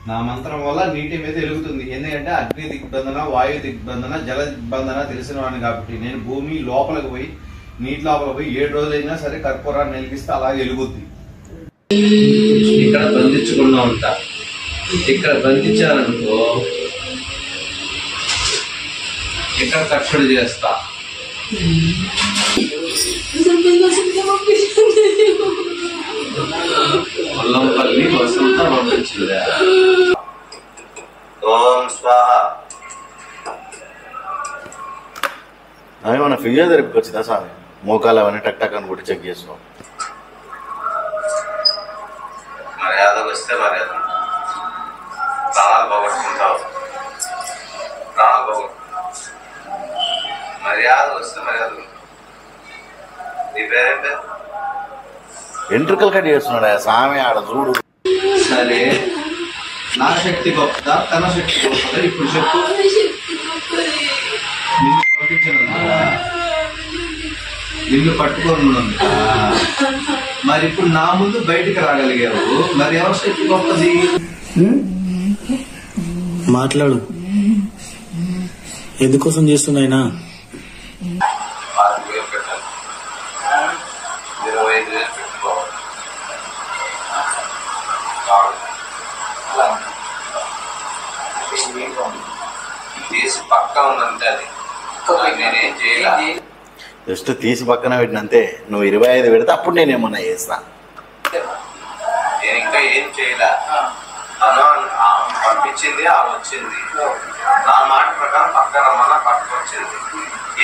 నా మంత్రం వల్ల నీటి మీద వెలుగుతుంది. ఎందుకంటే అగ్ని దిగ్బంధన, వాయు దిగ్బంధన, జల దిగ్బంధన తెలిసిన వాడిని కాబట్టి నేను భూమి లోపలికి పోయి నీటి లోపలికి పోయి 7 రోజులైనా సరే కర్పూరాన్ని వెలిగిస్తే అలా వెలుగుద్ది. ఇక్కడ బంధించకుండా ఉంటా. ఇక్కడ బంధించాలనుకో ఇక్కడ కక్షలు చేస్తా. కొల్లంపల్లి వసంత పంపించలే. ఓం స్వాహ. అవి మన ఫింగర్ దగ్గరికి వచ్చిందా స్వామి? మోకాలు అవన్నీ టక్ టక్ అని కూడా చెక్ చేస్తున్నాం. మర్యాద వస్తే మర్యాద, ప్రాణాలు పోగొట్టుకుంటావు. మర్యాద వస్తే మర్యాద. నీ పేరేంటే? ఎంట్రుకలు కట్ చేస్తున్నాడు స్వామి ఆడ చూడు. సరే, నా శక్తి గొప్పదా తన శక్తి గొప్పదా? ఇప్పుడు చెప్పు. నిన్ను పంపించినందుక, నిన్ను పట్టుకున్నందుక, మరి ఇప్పుడు నా ముందు బయటికి రాగలిగావు. మరి ఎవరి శక్తి గొప్పది? మాట్లాడు. ఎందుకోసం చేస్తున్నాయినా? 25,000 పెట్టాలి. 25,000 పెట్టుకోవాలి. తీసి పక్క ఉందంటే అది నేనేం చేయాలి. జస్ట్ తీసి పక్కన పెట్టినంతే. నువ్వు 25 పెడితే అప్పుడు నేనేమన్నా చేస్తా. నేను ఇంకా ఏం చేయలే. తను పంపించింది, ఆమె వచ్చింది. నా మాట ప్రకారం పక్క రమ్మన్నా పట్టుకొచ్చింది.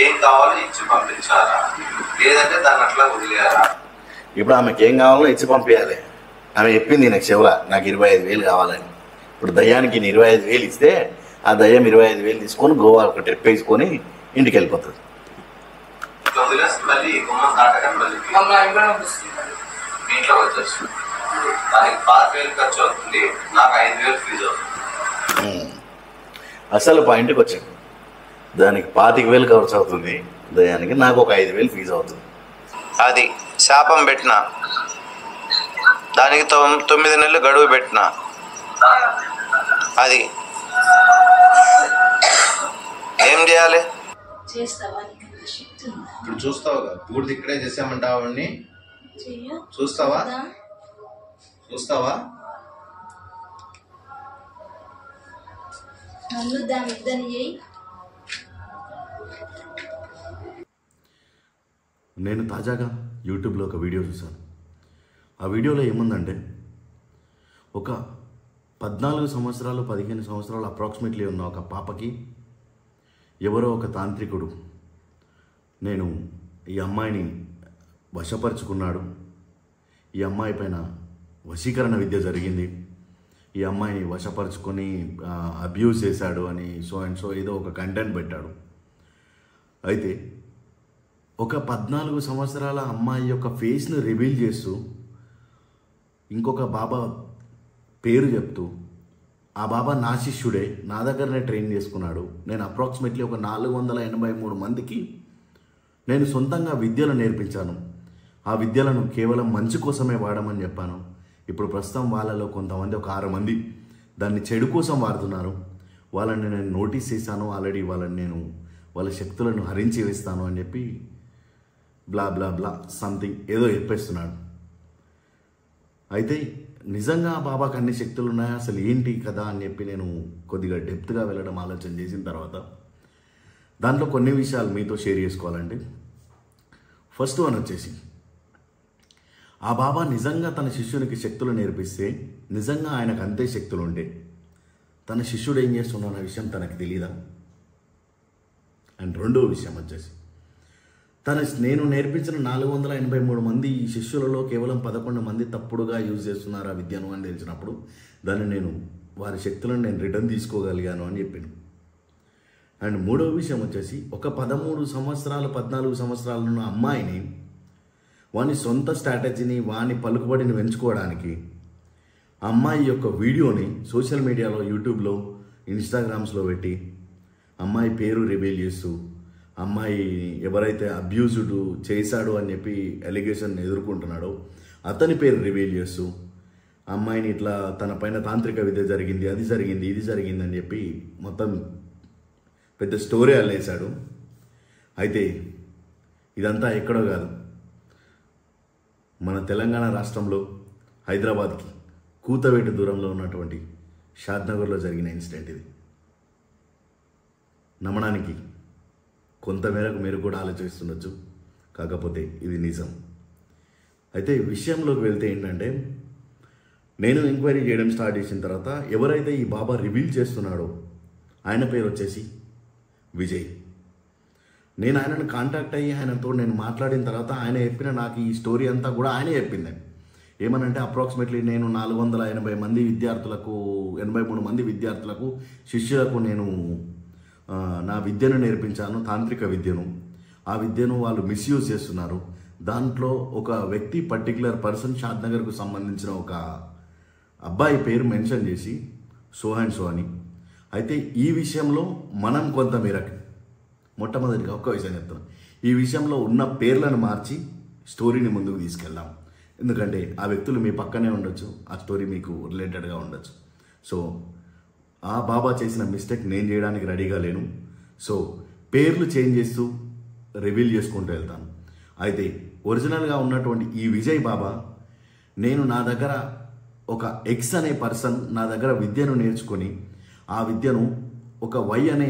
ఏం కావాలో ఇచ్చి పంపించాలా, లేదంటే దాన్ని అట్లా వదిలేయాలా? ఇప్పుడు ఆమెకి ఏం కావాలో ఇచ్చి పంపించాలి. ఆమె చెప్పింది నాకు చెవుల, నాకు 25,000 కావాలని. ఇప్పుడు దయ్యానికి 25,000 ఇస్తే ఆ దయ్యం 25,000 తీసుకొని గోవా ఒక ట్రిప్ వేసుకొని ఇంటికి వెళ్ళిపోతుంది. వదిలేస్తే మళ్ళీ గుమ్మం దాటగానే మళ్ళీ ఇంట్లో వచ్చేసి దానికి 5,000 ఖర్చు అవుతుంది, నాకు 5,000 ఫీజు అవుతుంది. అసలు పాయింట్కి వచ్చాను. దానికి 25,000 ఖర్చు అవుతుంది దయ్యానికి, నాకు ఒక 5,000 ఫీజు అవుతుంది. అది శాపం పెట్టిన దానికి 9 నెలలు గడువు పెట్టిన. అది ఏం చేయాలి? ఇప్పుడు చూస్తావుగా, పూర్తి ఇక్కడే చేసామంటావా? చూస్తావా? నేను తాజాగా యూట్యూబ్లో ఒక వీడియో చూశాను. ఆ వీడియోలో ఏముందంటే, ఒక 14 సంవత్సరాలు 15 సంవత్సరాలు అప్రాక్సిమేట్లీ ఉన్న ఒక పాపకి ఎవరో ఒక తాంత్రికుడు నేను ఈ అమ్మాయిని వశపరుచుకున్నాడు, ఈ అమ్మాయి పైన వశీకరణ విద్య జరిగింది, ఈ అమ్మాయిని వశపరుచుకొని అబ్యూజ్ చేశాడు అని సో అండ్ సో ఏదో ఒక కంటెంట్ పెట్టాడు. అయితే ఒక 14 సంవత్సరాల అమ్మాయి యొక్క ఫేస్ను రివీల్ చేస్తూ ఇంకొక బాబా పేరు చెప్తూ, ఆ బాబా నా శిష్యుడే, నా దగ్గరనే ట్రైన్ చేసుకున్నాడు, నేను అప్రాక్సిమేట్లీ ఒక 483 మందికి నేను సొంతంగా విద్యలు నేర్పించాను, ఆ విద్యలను కేవలం మంచి కోసమే వాడమని చెప్పాను. ఇప్పుడు ప్రస్తుతం వాళ్ళలో కొంతమంది ఒక 6 మంది దాన్ని చెడు కోసం వాడుతున్నారు. వాళ్ళని నేను నోటీస్ చేశాను ఆల్రెడీ, వాళ్ళ శక్తులను హరించి వేస్తాను అని చెప్పి బ్లా బ్లా బ్లా సంథింగ్ ఏదో చెప్పేస్తున్నాడు. అయితే నిజంగా బాబాకి అన్ని శక్తులు ఉన్నాయా, అసలు ఏంటి కదా అని చెప్పి నేను కొద్దిగా డెప్త్గా వెళ్ళడం ఆలోచన చేసిన తర్వాత దాంట్లో కొన్ని విషయాలు మీతో షేర్ చేసుకోవాలండి. ఫస్ట్ వన్ వచ్చేసి, ఆ బాబా నిజంగా తన శిష్యునికి శక్తులు నేర్పిస్తే, నిజంగా ఆయనకు అంతే శక్తులు ఉంటే తన శిష్యుడు ఏం చేస్తున్నా అన్న విషయం తనకు తెలియదా? అండ్ రెండో విషయం వచ్చేసి, నేను నేర్పించిన 483 మంది ఈ శిష్యులలో కేవలం 11 మంది తప్పుడుగా యూజ్ చేస్తున్నారు ఆ విద్యను అని తెలిసినప్పుడు దాన్ని నేను వారి శక్తులను నేను రిటర్న్ తీసుకోగలిగాను అని చెప్పాను. అండ్ మూడవ విషయం వచ్చేసి, ఒక 13 సంవత్సరాలు 14 సంవత్సరాలు ఉన్న అమ్మాయిని వాని సొంత స్ట్రాటజీని వాని పలుకుబడిని పెంచుకోవడానికి అమ్మాయి యొక్క వీడియోని సోషల్ మీడియాలో యూట్యూబ్లో ఇన్స్టాగ్రామ్స్లో పెట్టి అమ్మాయి పేరు రివీల్ చేస్తూ, అమ్మాయి ఎవరైతే అబ్యూజ్డ్ చేశాడు అని చెప్పి అలిగేషన్ ఎదుర్కొంటున్నాడో అతని పేరు రివీల్ చేస్తూ అమ్మాయిని ఇట్లా తన పైన తాంత్రిక విద్య జరిగింది, అది జరిగింది, ఇది జరిగింది అని చెప్పి మొత్తం పెద్ద స్టోరీ అల్లేశాడు. అయితే ఇదంతా ఎక్కడో కాదు, మన తెలంగాణ రాష్ట్రంలో హైదరాబాద్కి కూతవేటు దూరంలో ఉన్నటువంటి షాద్నగర్లో జరిగిన ఇన్సిడెంట్ ఇది. నమ్మడానికి కొంతమేరకు మీరు కూడా ఆలోచిస్తుండొచ్చు, కాకపోతే ఇది నిజం. అయితే విషయంలోకి వెళ్తే ఏంటంటే, నేను ఎంక్వైరీ చేయడం స్టార్ట్ చేసిన తర్వాత ఎవరైతే ఈ బాబా రివీల్ చేస్తున్నాడో ఆయన పేరు వచ్చేసి విజయ్. నేను ఆయనను కాంటాక్ట్ అయ్యి ఆయనతో నేను మాట్లాడిన తర్వాత ఆయన చెప్పిన నాకు ఈ స్టోరీ అంతా కూడా ఆయనే చెప్పింది. ఏమనంటే అప్రాక్సిమేట్లీ నేను 483 మంది విద్యార్థులకు శిష్యులకు నేను నా విద్యను నేర్పించాను, తాంత్రిక విద్యను. ఆ విద్యను వాళ్ళు మిస్యూజ్ చేస్తున్నారు. దాంట్లో ఒక వ్యక్తి పర్టికులర్ పర్సన్ షాద్నగర్కు సంబంధించిన ఒక అబ్బాయి పేరు మెన్షన్ చేసి సో అండ్ సో అని. అయితే ఈ విషయంలో మనం కొంతమేరకు మొట్టమొదటిగా ఒక్క విషయం చెప్తున్నాం, ఈ విషయంలో ఉన్న పేర్లను మార్చి స్టోరీని ముందుకు తీసుకెళ్దాం. ఎందుకంటే ఆ వ్యక్తులు మీ పక్కనే ఉండొచ్చు, ఆ స్టోరీ మీకు రిలేటెడ్గా ఉండొచ్చు. సో ఆ బాబా చేసిన మిస్టేక్ నేను చేయడానికి రెడీగా లేను. సో పేర్లు చేంజ్ చేస్తూ రివీల్ చేసుకుంటూ వెళ్తాను. అయితే ఒరిజినల్గా ఉన్నటువంటి ఈ విజయ్ బాబా, నేను నా దగ్గర ఒక ఎక్స్ అనే పర్సన్ నా దగ్గర విద్యను నేర్చుకొని ఆ విద్యను ఒక వై అనే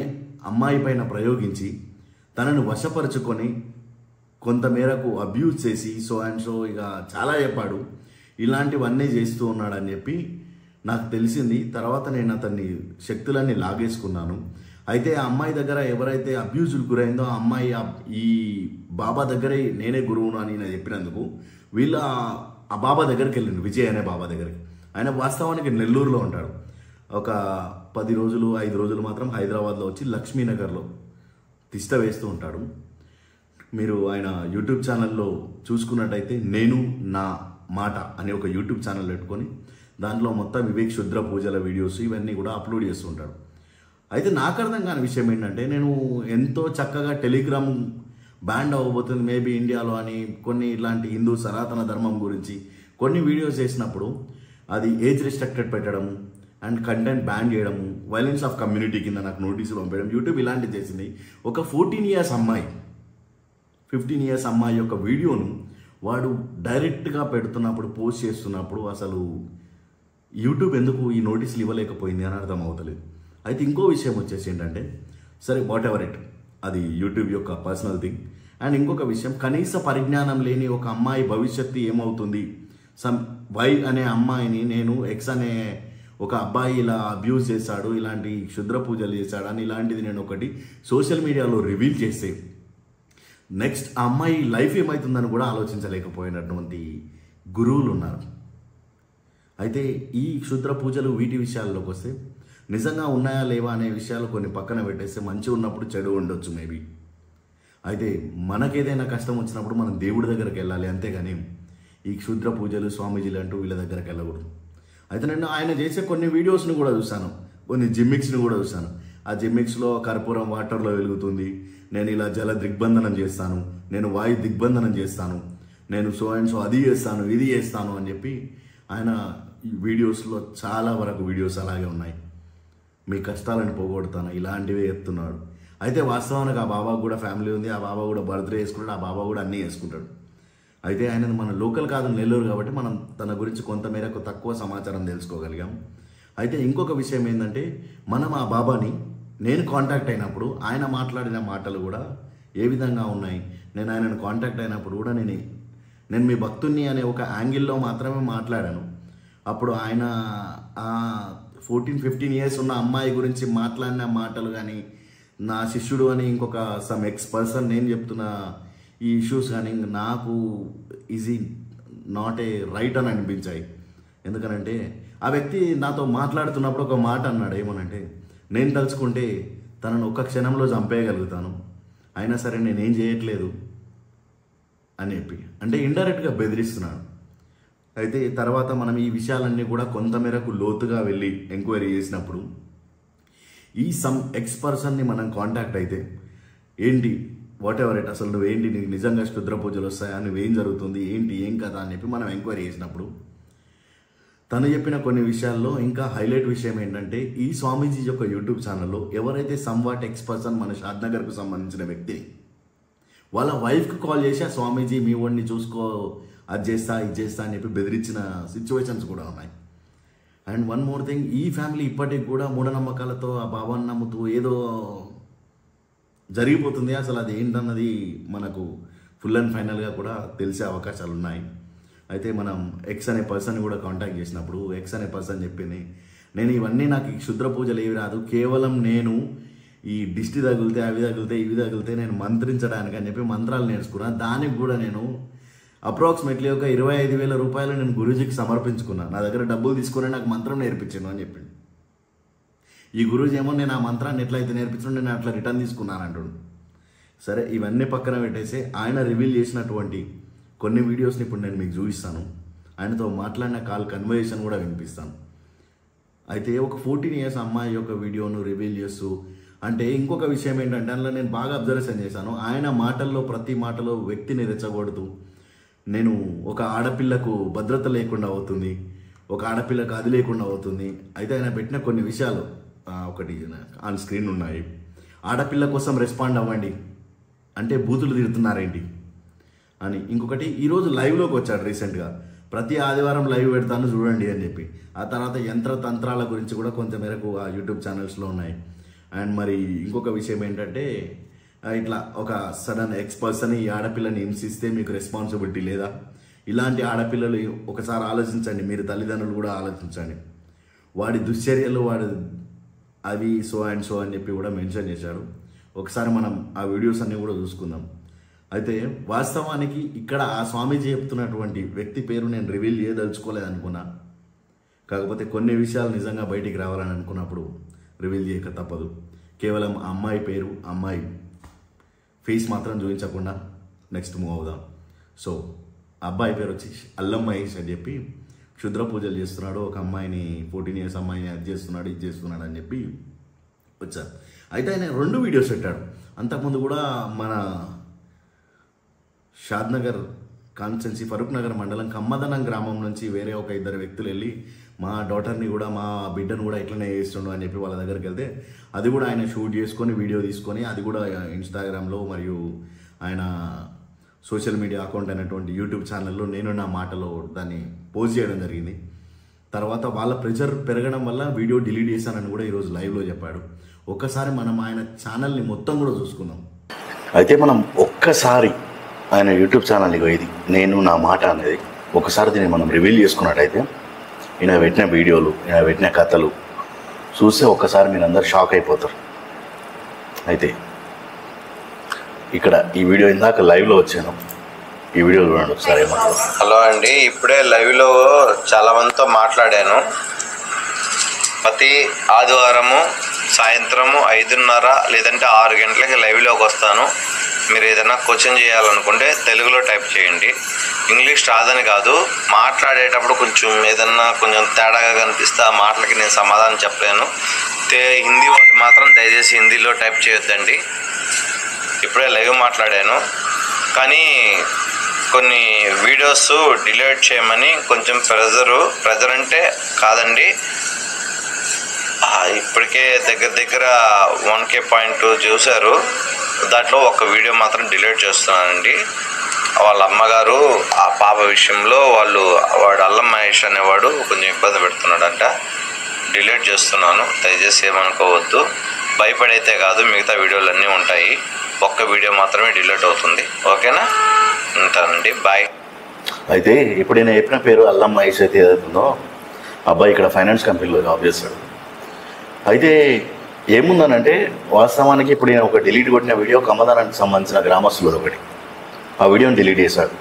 అమ్మాయి పైన ప్రయోగించి తనను వశపరుచుకొని కొంతమేరకు అబ్యూజ్ చేసి సో అండ్ సో ఇక చాలా చెప్పాడు. ఇలాంటివన్నీ చేస్తూ ఉన్నాడని చెప్పి నాకు తెలిసింది. తర్వాత నేను అతన్ని శక్తులన్నీ లాగేసుకున్నాను. అయితే ఆ అమ్మాయి దగ్గర ఎవరైతే అబ్యూజ్కి గురైందో ఆ అమ్మాయి ఈ బాబా దగ్గరే నేనే గురువును అని నేను చెప్పినందుకు వీళ్ళు ఆ బాబా దగ్గరికి వెళ్ళింది, విజయ్ అనే బాబా దగ్గరికి. ఆయన వాస్తవానికి నెల్లూరులో ఉంటాడు. ఒక 10 రోజులు 5 రోజులు మాత్రం హైదరాబాద్లో వచ్చి లక్ష్మీనగర్లో తిష్ట వేస్తూ ఉంటాడు. మీరు ఆయన యూట్యూబ్ ఛానల్లో చూసుకున్నట్టయితే నేను నా మాట అనే ఒక యూట్యూబ్ ఛానల్ పెట్టుకొని దాంట్లో మొత్తం వివేక్ శుద్ర పూజల వీడియోస్ ఇవన్నీ కూడా అప్లోడ్ చేస్తూ ఉంటాడు. అయితే నాకు అర్థం కాని విషయం ఏంటంటే, నేను ఎంతో చక్కగా టెలిగ్రామ్ బ్యాన్ అవ్వబోతుంది మేబీ ఇండియాలో అని కొన్ని ఇలాంటి హిందూ సనాతన ధర్మం గురించి కొన్ని వీడియోస్ చేసినప్పుడు అది ఏజ్ రిస్ట్రిక్టెడ్ పెట్టడం అండ్ కంటెంట్ బ్యాన్ చేయడము, వైలెన్స్ ఆఫ్ కమ్యూనిటీ కింద నాకు నోటీసులు పంపడం, యూట్యూబ్ ఇలాంటివి చేసింది. ఒక 14 ఇయర్స్ అమ్మాయి 15 ఇయర్స్ అమ్మాయి యొక్క వీడియోను వాడు డైరెక్ట్గా పెడుతున్నప్పుడు పోస్ట్ చేస్తున్నప్పుడు అసలు యూట్యూబ్ ఎందుకు ఈ నోటీసులు ఇవ్వలేకపోయింది అని అర్థం అవుతలేదు. అయితే ఇంకో విషయం వచ్చేసి ఏంటంటే, సరే వాట్ ఎవర్ ఇట్, అది యూట్యూబ్ యొక్క పర్సనల్ థింగ్. అండ్ ఇంకొక విషయం, కనీస పరిజ్ఞానం లేని ఒక అమ్మాయి భవిష్యత్తు ఏమవుతుంది, వై అనే అమ్మాయిని నేను ఎక్స్ అనే ఒక అబ్బాయి ఇలా అబ్యూజ్ చేశాడు, ఇలాంటి క్షుద్ర పూజలు చేశాడు అని ఇలాంటిది నేను ఒకటి సోషల్ మీడియాలో రివీల్ చేస్తే నెక్స్ట్ ఆ అమ్మాయి లైఫ్ ఏమవుతుందని కూడా ఆలోచించలేకపోయినటువంటి గురువులు ఉన్నారు. అయితే ఈ క్షుద్ర పూజలు వీటి విషయాల్లోకి వస్తే నిజంగా ఉన్నాయా లేవా అనే విషయాలు కొన్ని పక్కన పెట్టేస్తే మంచి ఉన్నప్పుడు చెడు ఉండొచ్చు మేబీ. అయితే మనకేదైనా కష్టం వచ్చినప్పుడు మనం దేవుడి దగ్గరికి వెళ్ళాలి, అంతేగాని ఈ క్షుద్ర పూజలు స్వామీజీలు అంటూ వీళ్ళ దగ్గరికి వెళ్ళకూడదు. అయితే నేను ఆయన చేసే కొన్ని వీడియోస్ని కూడా చూశాను, కొన్ని జిమ్మిక్స్ని కూడా చూశాను. ఆ జిమ్మిక్స్లో కర్పూరం వాటర్లో వెలుగుతుంది, నేను ఇలా జల దిగ్బంధనం చేస్తాను, నేను వాయు దిగ్బంధనం చేస్తాను, నేను సో అండ్ సో అది చేస్తాను ఇది చేస్తాను అని చెప్పి ఆయన వీడియోస్లో చాలా వరకు వీడియోస్ అలాగే ఉన్నాయి. మీ కష్టాలను పోగొడతాను ఇలాంటివే చెప్తున్నాడు. అయితే వాస్తవానికి ఆ బాబా కూడా ఫ్యామిలీ ఉంది, ఆ బాబా కూడా బర్త్డే చేసుకుంటాడు, ఆ బాబా కూడా అన్నీ చేసుకుంటాడు. అయితే ఆయన మన లోకల్ కాదు, నెల్లూరు కాబట్టి మనం తన గురించి కొంతమేరకు తక్కువ సమాచారం తెలుసుకోగలిగాం. అయితే ఇంకొక విషయం ఏంటంటే, మనం ఆ బాబాని నేను కాంటాక్ట్ అయినప్పుడు ఆయన మాట్లాడిన మాటలు కూడా ఏ విధంగా ఉన్నాయి, నేను ఆయనను కాంటాక్ట్ అయినప్పుడు కూడా నేను మీ భక్తుణ్ణి అనే ఒక యాంగిల్లో మాత్రమే మాట్లాడాను. అప్పుడు ఆయన 14-15 ఇయర్స్ ఉన్న అమ్మాయి గురించి మాట్లాడిన మాటలు కానీ, నా శిష్యుడు అని ఇంకొక సమ్ ఎక్స్ పర్సన్ నేను చెప్తున్న ఈ ఇష్యూస్ కానీ నాకు ఈజీ నాట్ ఏ రైట్ అని అనిపించాయి. ఎందుకనంటే ఆ వ్యక్తి నాతో మాట్లాడుతున్నప్పుడు ఒక మాట అన్నాడు, ఏమనంటే నేను తలుచుకుంటే తనను ఒక్క క్షణంలో చంపేయగలుగుతాను, అయినా సరే నేనేం చేయట్లేదు అని చెప్పి, అంటే ఇండైరెక్ట్గా బెదిరిస్తున్నాడు. అయితే తర్వాత మనం ఈ విషయాలన్నీ కూడా కొంతమేరకు లోతుగా వెళ్ళి ఎంక్వైరీ చేసినప్పుడు ఈ సమ్ ఎక్స్ పర్సన్ని మనం కాంటాక్ట్ అయితే ఏంటి వాట్ ఎవర్ ఇట్, అసలు నువ్వేంటి, నీకు నిజంగా క్షుద్ర పూజలు వస్తాయా, నువ్వేం జరుగుతుంది ఏంటి ఏం కదా అని చెప్పి మనం ఎంక్వైరీ చేసినప్పుడు తను చెప్పిన కొన్ని విషయాల్లో ఇంకా హైలైట్ విషయం ఏంటంటే ఈ స్వామీజీ యొక్క యూట్యూబ్ ఛానల్లో ఎవరైతే సమ్వాట్ ఎక్స్పర్సన్ మన షాద్నగర్కు సంబంధించిన వ్యక్తిని వాళ్ళ వైఫ్కి కాల్ చేసి ఆ స్వామీజీ మీ వాడిని చూసుకో, అది చేస్తా ఇది చేస్తా అని చెప్పి బెదిరించిన సిచ్యువేషన్స్ కూడా ఉన్నాయి. అండ్ వన్ మోర్ థింగ్, ఈ ఫ్యామిలీ ఇప్పటికి కూడా మూఢనమ్మకాలతో ఆ బాబాని నమ్ముతూ ఏదో జరిగిపోతుంది. అసలు అది ఏంటన్నది మనకు ఫుల్ అండ్ ఫైనల్గా కూడా తెలిసే అవకాశాలు ఉన్నాయి. అయితే మనం ఎక్స్ అనే పర్సన్ కూడా కాంటాక్ట్ చేసినప్పుడు ఎక్స్ అనే పర్సన్ చెప్పింది, నేను ఇవన్నీ నాకు ఈ క్షుద్ర పూజలు ఏవి రాదు, కేవలం నేను ఈ దిష్టి తగిలితే అవి తగిలితే ఇవి తగిలితే నేను మంత్రించడానికి అని చెప్పి మంత్రాలు నేర్చుకున్నాను. దానికి కూడా నేను అప్రాక్సిమేట్లీ ఒక 25,000 రూపాయలు నేను గురూజీకి సమర్పించుకున్నాను. నా దగ్గర డబ్బులు తీసుకుని నాకు మంత్రం నేర్పించాను అని చెప్పింది. ఈ గురూజీ ఏమో నేను ఆ మంత్రాన్ని ఎట్లయితే నేర్పించాను నేను అట్లా రిటర్న్ తీసుకున్నాను అంటుండు. సరే, ఇవన్నీ పక్కన పెట్టేసి ఆయన రివీల్ చేసినటువంటి కొన్ని వీడియోస్ని ఇప్పుడు నేను మీకు చూపిస్తాను. ఆయనతో మాట్లాడిన కాల్ కన్వర్జేషన్ కూడా వినిపిస్తాను. అయితే ఒక 14 years అమ్మాయి యొక్క వీడియోను రివీల్ చేస్తూ, అంటే ఇంకొక విషయం ఏంటంటే అందులో నేను బాగా అబ్జర్వేషన్ చేశాను. ఆయన మాటల్లో ప్రతి మాటలో వ్యక్తిని రెచ్చగొడుతూ, నేను ఒక ఆడపిల్లకు భద్రత లేకుండా అవుతుంది, ఒక ఆడపిల్లకు అది లేకుండా అవుతుంది. అయితే ఆయన పెట్టిన కొన్ని విషయాలు ఒకటి ఆన్ స్క్రీన్ ఉన్నాయి. ఆడపిల్ల కోసం రెస్పాండ్ అవ్వండి అంటే బూతులు తిడుతున్నారేంటి అని. ఇంకొకటి, ఈరోజు లైవ్లోకి వచ్చాడు రీసెంట్గా, ప్రతి ఆదివారం లైవ్ పెడతాను చూడండి అని చెప్పి. ఆ తర్వాత యంత్రతంత్రాల గురించి కూడా కొంతమేరకు ఆ యూట్యూబ్ ఛానల్స్లో ఉన్నాయి. అండ్ మరి ఇంకొక విషయం ఏంటంటే, ఇట్లా ఒక సడన్ ఎక్స్పర్సన్ ఈ ఆడపిల్లని హింసిస్తే మీకు రెస్పాన్సిబిలిటీ లేదా? ఇలాంటి ఆడపిల్లలు ఒకసారి ఆలోచించండి, మీరు తల్లిదండ్రులు కూడా ఆలోచించండి. వాడి దుశ్చర్యలు వాడు అవి సో అండ్ సో అని చెప్పి కూడా మెన్షన్ చేశాడు. ఒకసారి మనం ఆ వీడియోస్ అన్నీ కూడా చూసుకుందాం. అయితే వాస్తవానికి ఇక్కడ ఆ స్వామీజీ చెప్తున్నటువంటి వ్యక్తి పేరు నేను రివీల్ చేయదలుచుకోలేదు అనుకున్నా. కాకపోతే కొన్ని విషయాలు నిజంగా బయటికి రావాలని అనుకున్నప్పుడు రివీల్ చేయక తప్పదు. కేవలం ఆ అమ్మాయి పేరు, అమ్మాయి ఫేస్ మాత్రం చూపించకుండా నెక్స్ట్ మూవ్ అవుదాం. సో అబ్బాయి పేరు వచ్చి అల్లం మహేష్ అని చెప్పి క్షుద్ర పూజలు చేస్తున్నాడు. ఒక అమ్మాయిని 14 years అమ్మాయిని అది చేస్తున్నాడు ఇది చేస్తున్నాడు అని చెప్పి వచ్చారు. అయితే ఆయన 2 వీడియోస్ పెట్టాడు. అంతకుముందు కూడా మన షాద్నగర్ కాన్స్టెన్సీ ఫరూక్ నగర్ మండలం కమ్మదనం గ్రామం నుంచి వేరే ఒక 2 వ్యక్తులు వెళ్ళి మా డాటర్ని కూడా మా బిడ్డను కూడా ఇట్లనే చేస్తుండు అని చెప్పి వాళ్ళ దగ్గరికి వెళ్తే అది కూడా ఆయన షూట్ చేసుకొని వీడియో తీసుకొని అది కూడా ఇన్స్టాగ్రామ్లో మరియు ఆయన సోషల్ మీడియా అకౌంట్ అయినటువంటి యూట్యూబ్ ఛానల్లో నేను నా మాటలో దాన్ని పోస్ట్ చేయడం జరిగింది. తర్వాత వాళ్ళ ప్రెషర్ పెరగడం వల్ల వీడియో డిలీట్ చేశానని కూడా ఈరోజు లైవ్లో చెప్పాడు. ఒక్కసారి మనం ఆయన ఛానల్ని మొత్తం కూడా చూసుకుందాం. అయితే మనం ఒక్కసారి ఆయన యూట్యూబ్ ఛానల్ ఇది నేను నా మాట అనేది ఒకసారి దీన్ని మనం రివీల్ చేసుకున్నట్టయితే ఈయన పెట్టిన వీడియోలు, ఈయన పెట్టిన కథలు చూస్తే ఒక్కసారి మీరు అందరు షాక్ అయిపోతారు. అయితే ఇక్కడ ఈ వీడియో ఇందాక లైవ్లో వచ్చాను, ఈ వీడియో చూడండి ఒకసారి. హలో అండి, ఇప్పుడే లైవ్లో చాలా మందితో మాట్లాడాను. ప్రతి ఆదివారము సాయంత్రము 5:30 లేదంటే 6 గంటలకి లైవ్లోకి వస్తాను. మీరు ఏదైనా క్వశ్చన్ చేయాలనుకుంటే తెలుగులో టైప్ చేయండి. ఇంగ్లీష్ రాదని కాదు, మాట్లాడేటప్పుడు ఏదన్నా కొంచెం తేడాగా కనిపిస్తే ఆ మాటలకి నేను సమాధానం చెప్పలేను. హిందీ వాళ్ళు మాత్రం దయచేసి హిందీలో టైప్ చేయొద్దండి. ఇప్పుడే లైవ్ మాట్లాడాను, కానీ కొన్ని వీడియోస్ డిలీట్ చేయమని కొంచెం ప్రెజర్ అంటే కాదండి, ఇప్పటికే దగ్గర 1K.2 చూశారు. దాంట్లో ఒక వీడియో మాత్రం డిలీట్ చేస్తున్నానండి. వాళ్ళ అమ్మగారు ఆ పాప విషయంలో వాడు అల్లం మహేష్ అనేవాడు కొంచెం ఇబ్బంది పెడుతున్నాడంట. డిలీట్ చేస్తున్నాను, దయచేసి ఏమనుకోవద్దు. భయపడైతే కాదు, మిగతా వీడియోలు అన్నీ ఉంటాయి. ఒక్క వీడియో మాత్రమే డిలీట్ అవుతుంది. ఓకేనా? ఉంటానండి, బాయ్. అయితే ఇప్పుడు నేను చెప్పిన పేరు అల్లం మహేష్ అయితే ఏదైతుందో అబ్బాయి ఇక్కడ ఫైనాన్స్ కంపెనీలో జాబ్ చేస్తాడు. అయితే ఏముందనంటే వాస్తవానికి ఇప్పుడు నేను ఒక డిలీట్ కొట్టిన వీడియో కమ్మదానానికి సంబంధించిన గ్రామస్తులు ఒకటి ఆ వీడియోని డిలీట్ చేశాడు.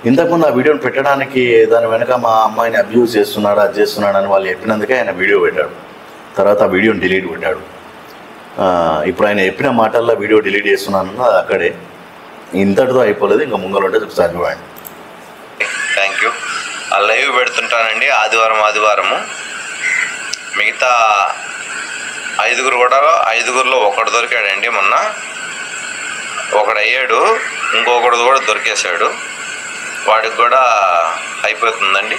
ఇంతకుముందు ఆ వీడియోని పెట్టడానికి దాని వెనక మా అమ్మాయిని అబ్యూజ్ చేస్తున్నాడు అది చేస్తున్నాడు అని వాళ్ళు చెప్పినందుకే ఆయన వీడియో పెట్టాడు. తర్వాత ఆ వీడియోని డిలీట్ కొట్టాడు. ఇప్పుడు ఆయన చెప్పిన మాటల్లో వీడియో డిలీట్ చేస్తున్నాను, అది అక్కడే. ఇంతటితో అయిపోలేదు, ఇంకా ముంగలు ఉంటే ఒకసారి చూడండి. Thank you. ఆ లైవ్ పెడుతుంటానండి ఆదివారము. మిగతా 5గురిలో ఒకడు దొరికాడండి. మొన్న ఒకడు అయ్యాడు, ఇంకొకడు కూడా దొరికేశాడు. వాడికి కూడా అయిపోతుందండి.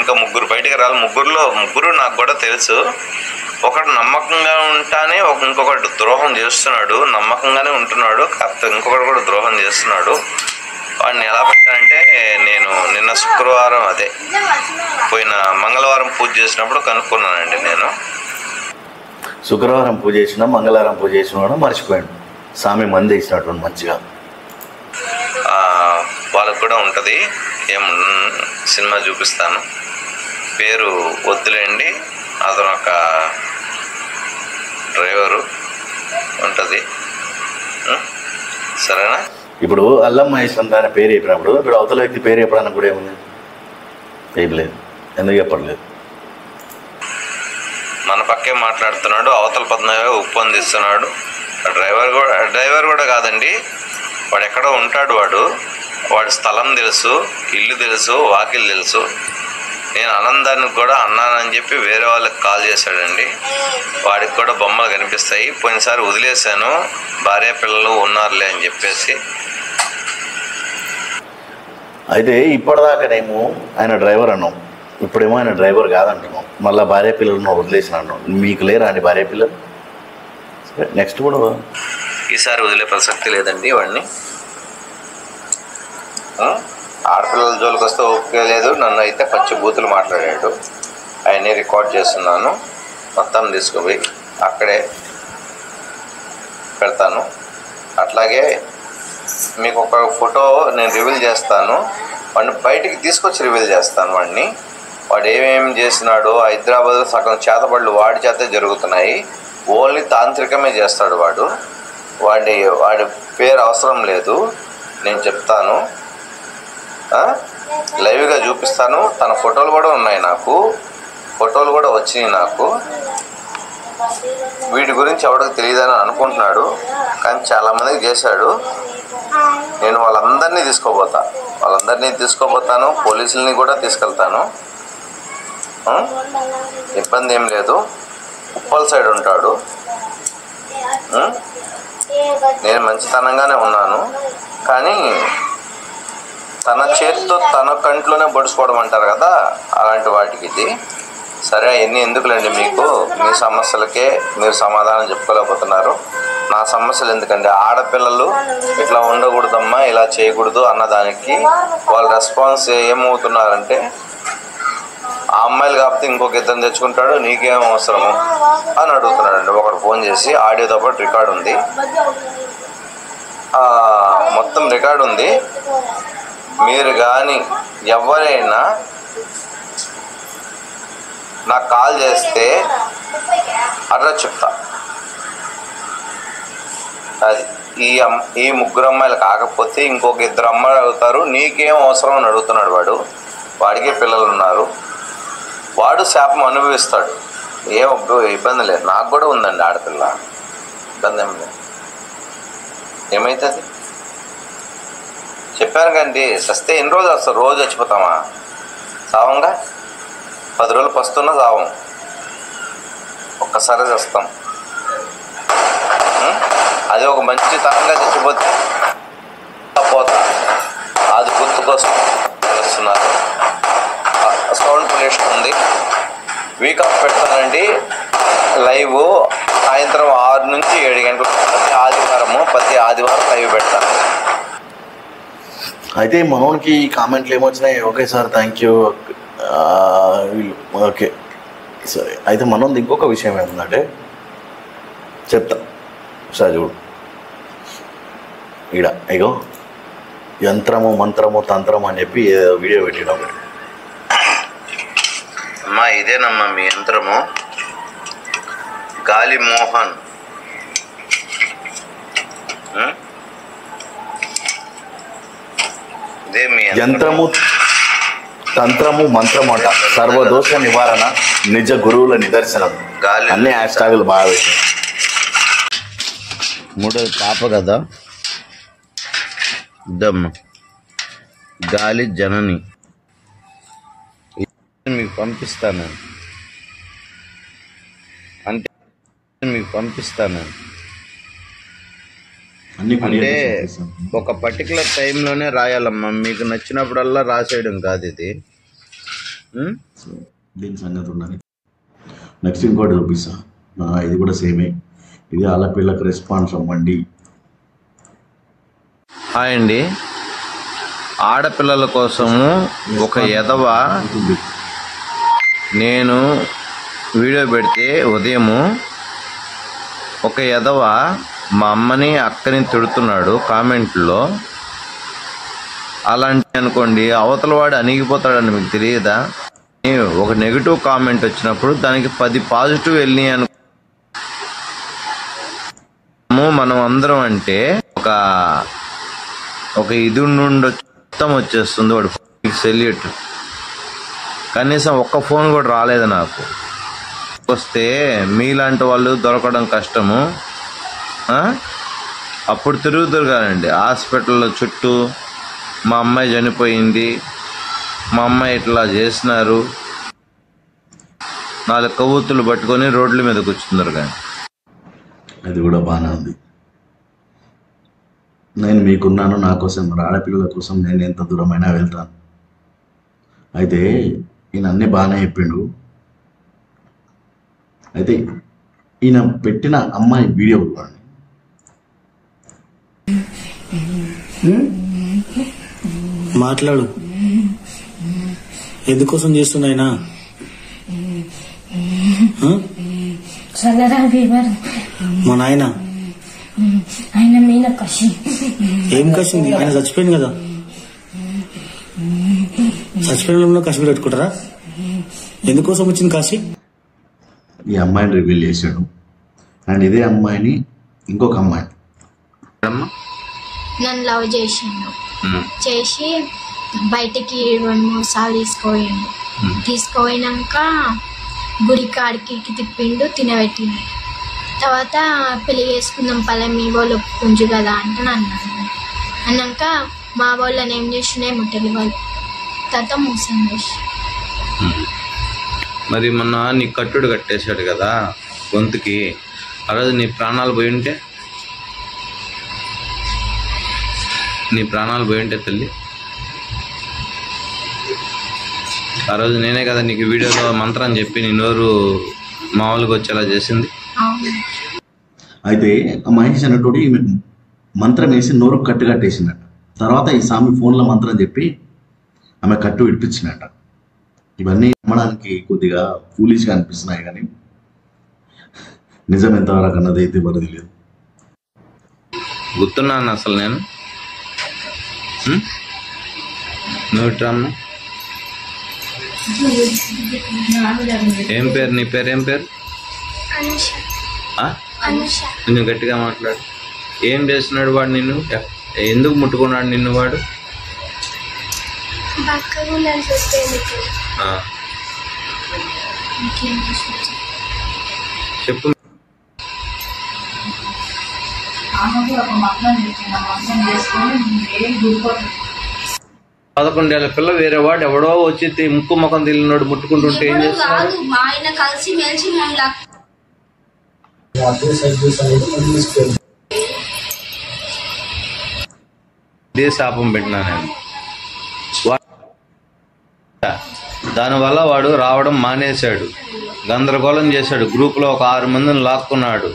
ఇంకా ముగ్గురు బయటికి రాలి. ముగ్గురు నాకు కూడా తెలుసు. ఒకడు నమ్మకంగా ఉంటానే ఇంకొకటి ద్రోహం చేస్తున్నాడు. నమ్మకంగానే ఉంటున్నాడు, కాకపోతే ఇంకొకటి కూడా ద్రోహం చేస్తున్నాడు. వాడిని ఎలా పెట్టానంటే, నేను నిన్న శుక్రవారం పోయిన మంగళవారం పూజ చేసినప్పుడు కనుక్కున్నానండి. నేను శుక్రవారం పూజ చేసినా మంగళవారం పూజ చేసినాడు మర్చిపోయాడు. స్వామి మంది ఇచ్చినట్టు మంచిగా వాళ్ళకు కూడా ఉంటుంది. సినిమా చూపిస్తాను, పేరు వద్దులేండి. అతను ఒక డ్రైవరు ఉంటుంది, సరేనా? ఇప్పుడు అల్లం మహేశ్వరం అనే పేరు చెప్పినప్పుడు ఇప్పుడు అవతల వ్యక్తి పేరు చెప్పడానికి కూడా ఏముంది? ఏం లేదు. ఎందుకు చెప్పట్లేదు? మన పక్కే మాట్లాడుతున్నాడు, అవతల పద్మగా ఒప్పందిస్తున్నాడు. డ్రైవర్ కూడా కాదండి, వాడు ఎక్కడో ఉంటాడు. వాడి స్థలం తెలుసు, ఇల్లు తెలుసు, వాకిలు తెలుసు. నేను ఆనందానికి కూడా అన్నానని చెప్పి వేరే వాళ్ళకి కాల్ చేశాడండి. వాడికి కూడా బొమ్మలు కనిపిస్తాయి. పోయినసారి వదిలేశాను, భార్య పిల్లలు ఉన్నారులే అని చెప్పేసి. అయితే ఇప్పటిదాకానేమో ఆయన డ్రైవర్ అన్నాం, ఇప్పుడేమో ఆయన డ్రైవర్ కాదంటున్నాం. మళ్ళీ భార్య పిల్లలను వదిలేసిన అంటాం. మీకు లేరా అండి భార్య పిల్లలు? సరే, నెక్స్ట్ కూడా ఈసారి వదిలే ప్రసక్తి లేదండి వాడిని. ఆడపిల్లల జోలికి వస్తే ఓపిక లేదు. నన్ను అయితే పచ్చి బూతులు మాట్లాడాడు. ఆయన్ని రికార్డ్ చేస్తున్నాను, మొత్తం తీసుకుపోయి అక్కడే పెడతాను. అట్లాగే మీకు ఒక ఫోటో నేను రివీల్ చేస్తాను. వాడిని బయటికి తీసుకొచ్చి రివీల్ చేస్తాను. వాడు ఏమేమి చేసినాడో. హైదరాబాద్లో సగం చేతబడులు వాడి చేతే జరుగుతున్నాయి. ఓన్లీ తాంత్రికమే చేస్తాడు వాడి పేరు అవసరం లేదు, నేను చెప్తాను. లైవ్గా చూపిస్తాను. తన ఫోటోలు కూడా ఉన్నాయి, ఫోటోలు కూడా వచ్చినాయి నాకు. వీటి గురించి ఎవరికి తెలియదని అనుకుంటున్నాడు, కానీ చాలామందికి చేశాడు. నేను వాళ్ళందరినీ తీసుకోబోతాను, పోలీసుల్ని కూడా తీసుకెళ్తాను. ఇబ్బంది ఏం లేదు. ఉప్పల్ సైడ్ ఉంటాడు. నేను మంచితనంగానే ఉన్నాను, కానీ తన చేతితో తన కంట్లోనే బడుచుకోవడం అంటారు కదా, అలాంటి వాటికి ఇది. సరే, అవన్నీ ఎందుకులేండి మీకు. మీ సమస్యలకే మీరు సమాధానం చెప్పుకోలేకపోతున్నారు. నా సమస్యలు ఎందుకండి? ఆడపిల్లలు ఇట్లా ఉండకూడదమ్మా, ఇలా చేయకూడదు అన్నదానికి వాళ్ళ రెస్పాన్స్ ఏమవుతున్నారంటే, ఆ అమ్మాయిలు కాకపోతే ఇంకొక ఇద్దరు తెచ్చుకుంటాడు, నీకేం అవసరము అని అడుగుతున్నాడండి. ఒకడు ఫోన్ చేసి, ఆడియోతో పాటు రికార్డు ఉంది, మొత్తం రికార్డు ఉంది. మీరు కానీ ఎవరైనా నాకు కాల్ చేస్తే అడ్రస్ చెప్తా. అది ఈ ముగ్గురు అమ్మాయిలు కాకపోతే ఇంకొక ఇద్దరు అమ్మాయిలు అడుగుతారు, నీకేం అవసరం అని అడుగుతున్నాడు. వాడికి పిల్లలు ఉన్నారు, వాడు శాపం అనుభవిస్తాడు. ఏం ఇబ్బంది లేదు. నాకు కూడా ఉందండి ఆడపిల్ల, ఇబ్బంది ఏం లేదు. ఏమవుతుంది చెప్పాను కండి. సస్తే ఎన్ని రోజులు వస్తారు? రోజు చచ్చిపోతామా? సావంగా 10 రోజులు పస్తున్నా సావం, ఒక్కసారి చేస్తాం. అది ఒక మంచి తరంగా చచ్చిపోతే పోతా. అది గుర్తుకోసం తెలుస్తున్నారు. సౌండ్ పొల్యూషన్ ఉంది. వీక్ ఆఫ్ పెడతానండి. లైవ్ సాయంత్రం 6 నుంచి 7 గంటలకు ప్రతి ఆదివారం లైవ్ పెడతాను. అయితే మనోనికి కామెంట్లు ఏమొచ్చినాయి? Okay sir, thank you. Okay సరే. అయితే మనోది ఇంకొక విషయం ఏముందంటే చెప్తా సార్. చూడు ఈడ ఇగో యంత్రము మంత్రము తంత్రము అని చెప్పి వీడియో పెట్టిన ఒకటి. అమ్మా ఇదేనమ్మా మీ యంత్రము, గాలి మోహన్. ఇదే మీ యంత్రము తంత్రము మంత్రము అంట. సర్వదోష నివారణ, నిజ గురువుల నిదర్శనం. అన్ని హ్యాష్ ట్యాగులు బాగా పెట్టాయి. 3వ పాప కదా, ఇద్దమ్మ గాలి జనని. మీకు పంపిస్తాను అంటే అంటే ఒక పర్టికులర్ టైంలోనే రాయాలమ్మా. మీకు నచ్చినప్పుడల్లా రాసేయడం కాదు ఇది. సో దీని సంగతి ఉన్నది. నెక్స్ట్ ఇంకోటి చూపిస్తా. ఇది కూడా సేమే. ఇది ఆలపిల్లకి రెస్పాన్స్ అవ్వండి. హాయ్ అండి. ఆడపిల్లల కోసము ఒక ఎదవ నేను వీడియో పెడితే ఉదయము ఒక ఎదవ మా అమ్మని అక్కని తిడుతున్నాడు కామెంట్లో. అలాంటి అనుకోండి అవతల వాడు అణిగిపోతాడని మీకు తెలియదా? ఒక నెగిటివ్ కామెంట్ వచ్చినప్పుడు దానికి 10 పాజిటివ్ వెళ్ళి మనం అందరం అంటే ఒక ఇది నుండి మొత్తం వచ్చేస్తుంది వాడు సెల్యూట్. కనీసం ఒక్క ఫోన్ కూడా రాలేదు నాకు. వస్తే మీలాంటి వాళ్ళు దొరకడం కష్టము. అప్పుడు తిరుగుతారు కదండి హాస్పిటల్లో చుట్టూ, మా అమ్మాయి చనిపోయింది, మా అమ్మాయి ఇట్లా చేసినారు, 4 కవ్వొత్తులు పట్టుకొని రోడ్ల మీద కూర్చున్నారు. కానీ అది కూడా బాగానే ఉంది. నేను మీకున్నాను, నా కోసం, ఆడపిల్లల కోసం నేను ఎంత దూరమైనా వెళ్తాను. అయితే ఈయన అన్నీ బాగానే చెప్పిండు. అయితే ఈయన పెట్టిన అమ్మాయి వీడియో చూడండి. మాట్లాడు. ఎందుకోసం చేస్తున్నాయినా? మా నాయన ఆయన మీద కసి. ఏం కసింది? ఆయన చచ్చిపోయింది కదా. చచ్చిపోయిన కసి పెట్టుకుంటారా? ఎందుకోసం వచ్చింది కాశీ? ఈ అమ్మాయిని రివీల్ చేశాడు. అండ్ ఇదే అమ్మాయిని ఇంకొక అమ్మాయి నన్ను లవ్ చేసిండు. చేసి బయటికి 2-3 సార్లు తీసుకుపోయినాక గుడి కాడికి తిప్పిండు, తినబెట్టిండు. తర్వాత పెళ్లి చేసుకుందాం పల్లె, మీ వాళ్ళు ఒప్పుకుంచు కదా అంటే అన్నాను. అన్నాక మా వాళ్ళని ఏం చేసినాయి తెలియదు. తర్వాత మోసం చేసి మరి మొన్న నీ కట్టుడు కట్టేశాడు కదా గొంతుకి, ఆ రోజు నీ ప్రాణాలు పోయింటే తల్లి, ఆ రోజు నేనే కదా నీకు వీడియోలో మంత్రం చెప్పి నీ నోరు మామూలుగా వచ్చేలా చేసింది. అయితే మహేష్ అన్నట్టు ఈమె మంత్రం వేసి నోరు కట్టు కట్టేసిందట. తర్వాత ఈ స్వామి ఫోన్లో మంత్రం చెప్పి ఆమె కట్టు విడిపించినట్ట. ఇవన్నీ నమ్మడానికి కొద్దిగా ఫూలిష్గా అనిపిస్తున్నాయి, కానీ నిజం ఎంతవరకు అన్నది అయితే పరిధి లేదు. గుర్తున్నాను అసలు నేను. నువ్వు ఏం పేరు? నీ పేరు ఏం పేరు? కొంచెం గట్టిగా మాట్లాడు. ఏం చేస్తున్నాడు వాడు నిన్ను? ఎందుకు ముట్టుకున్నాడు నిన్ను వాడు? చెప్పు. 11 ఏళ్ల పిల్ల వేరే వాడు ఎవడో వచ్చి ముక్కు ముఖం తెలియనోడు ముట్టుకుంటుంటే ఏం చేస్తున్నాడు? ఇదే శాపం పెట్టినా నేను. దానివల్ల వాడు రావడం మానేశాడు, గందరగోళం చేశాడు. గ్రూప్లో ఒక 6 మందిని లాక్కున్నాడు,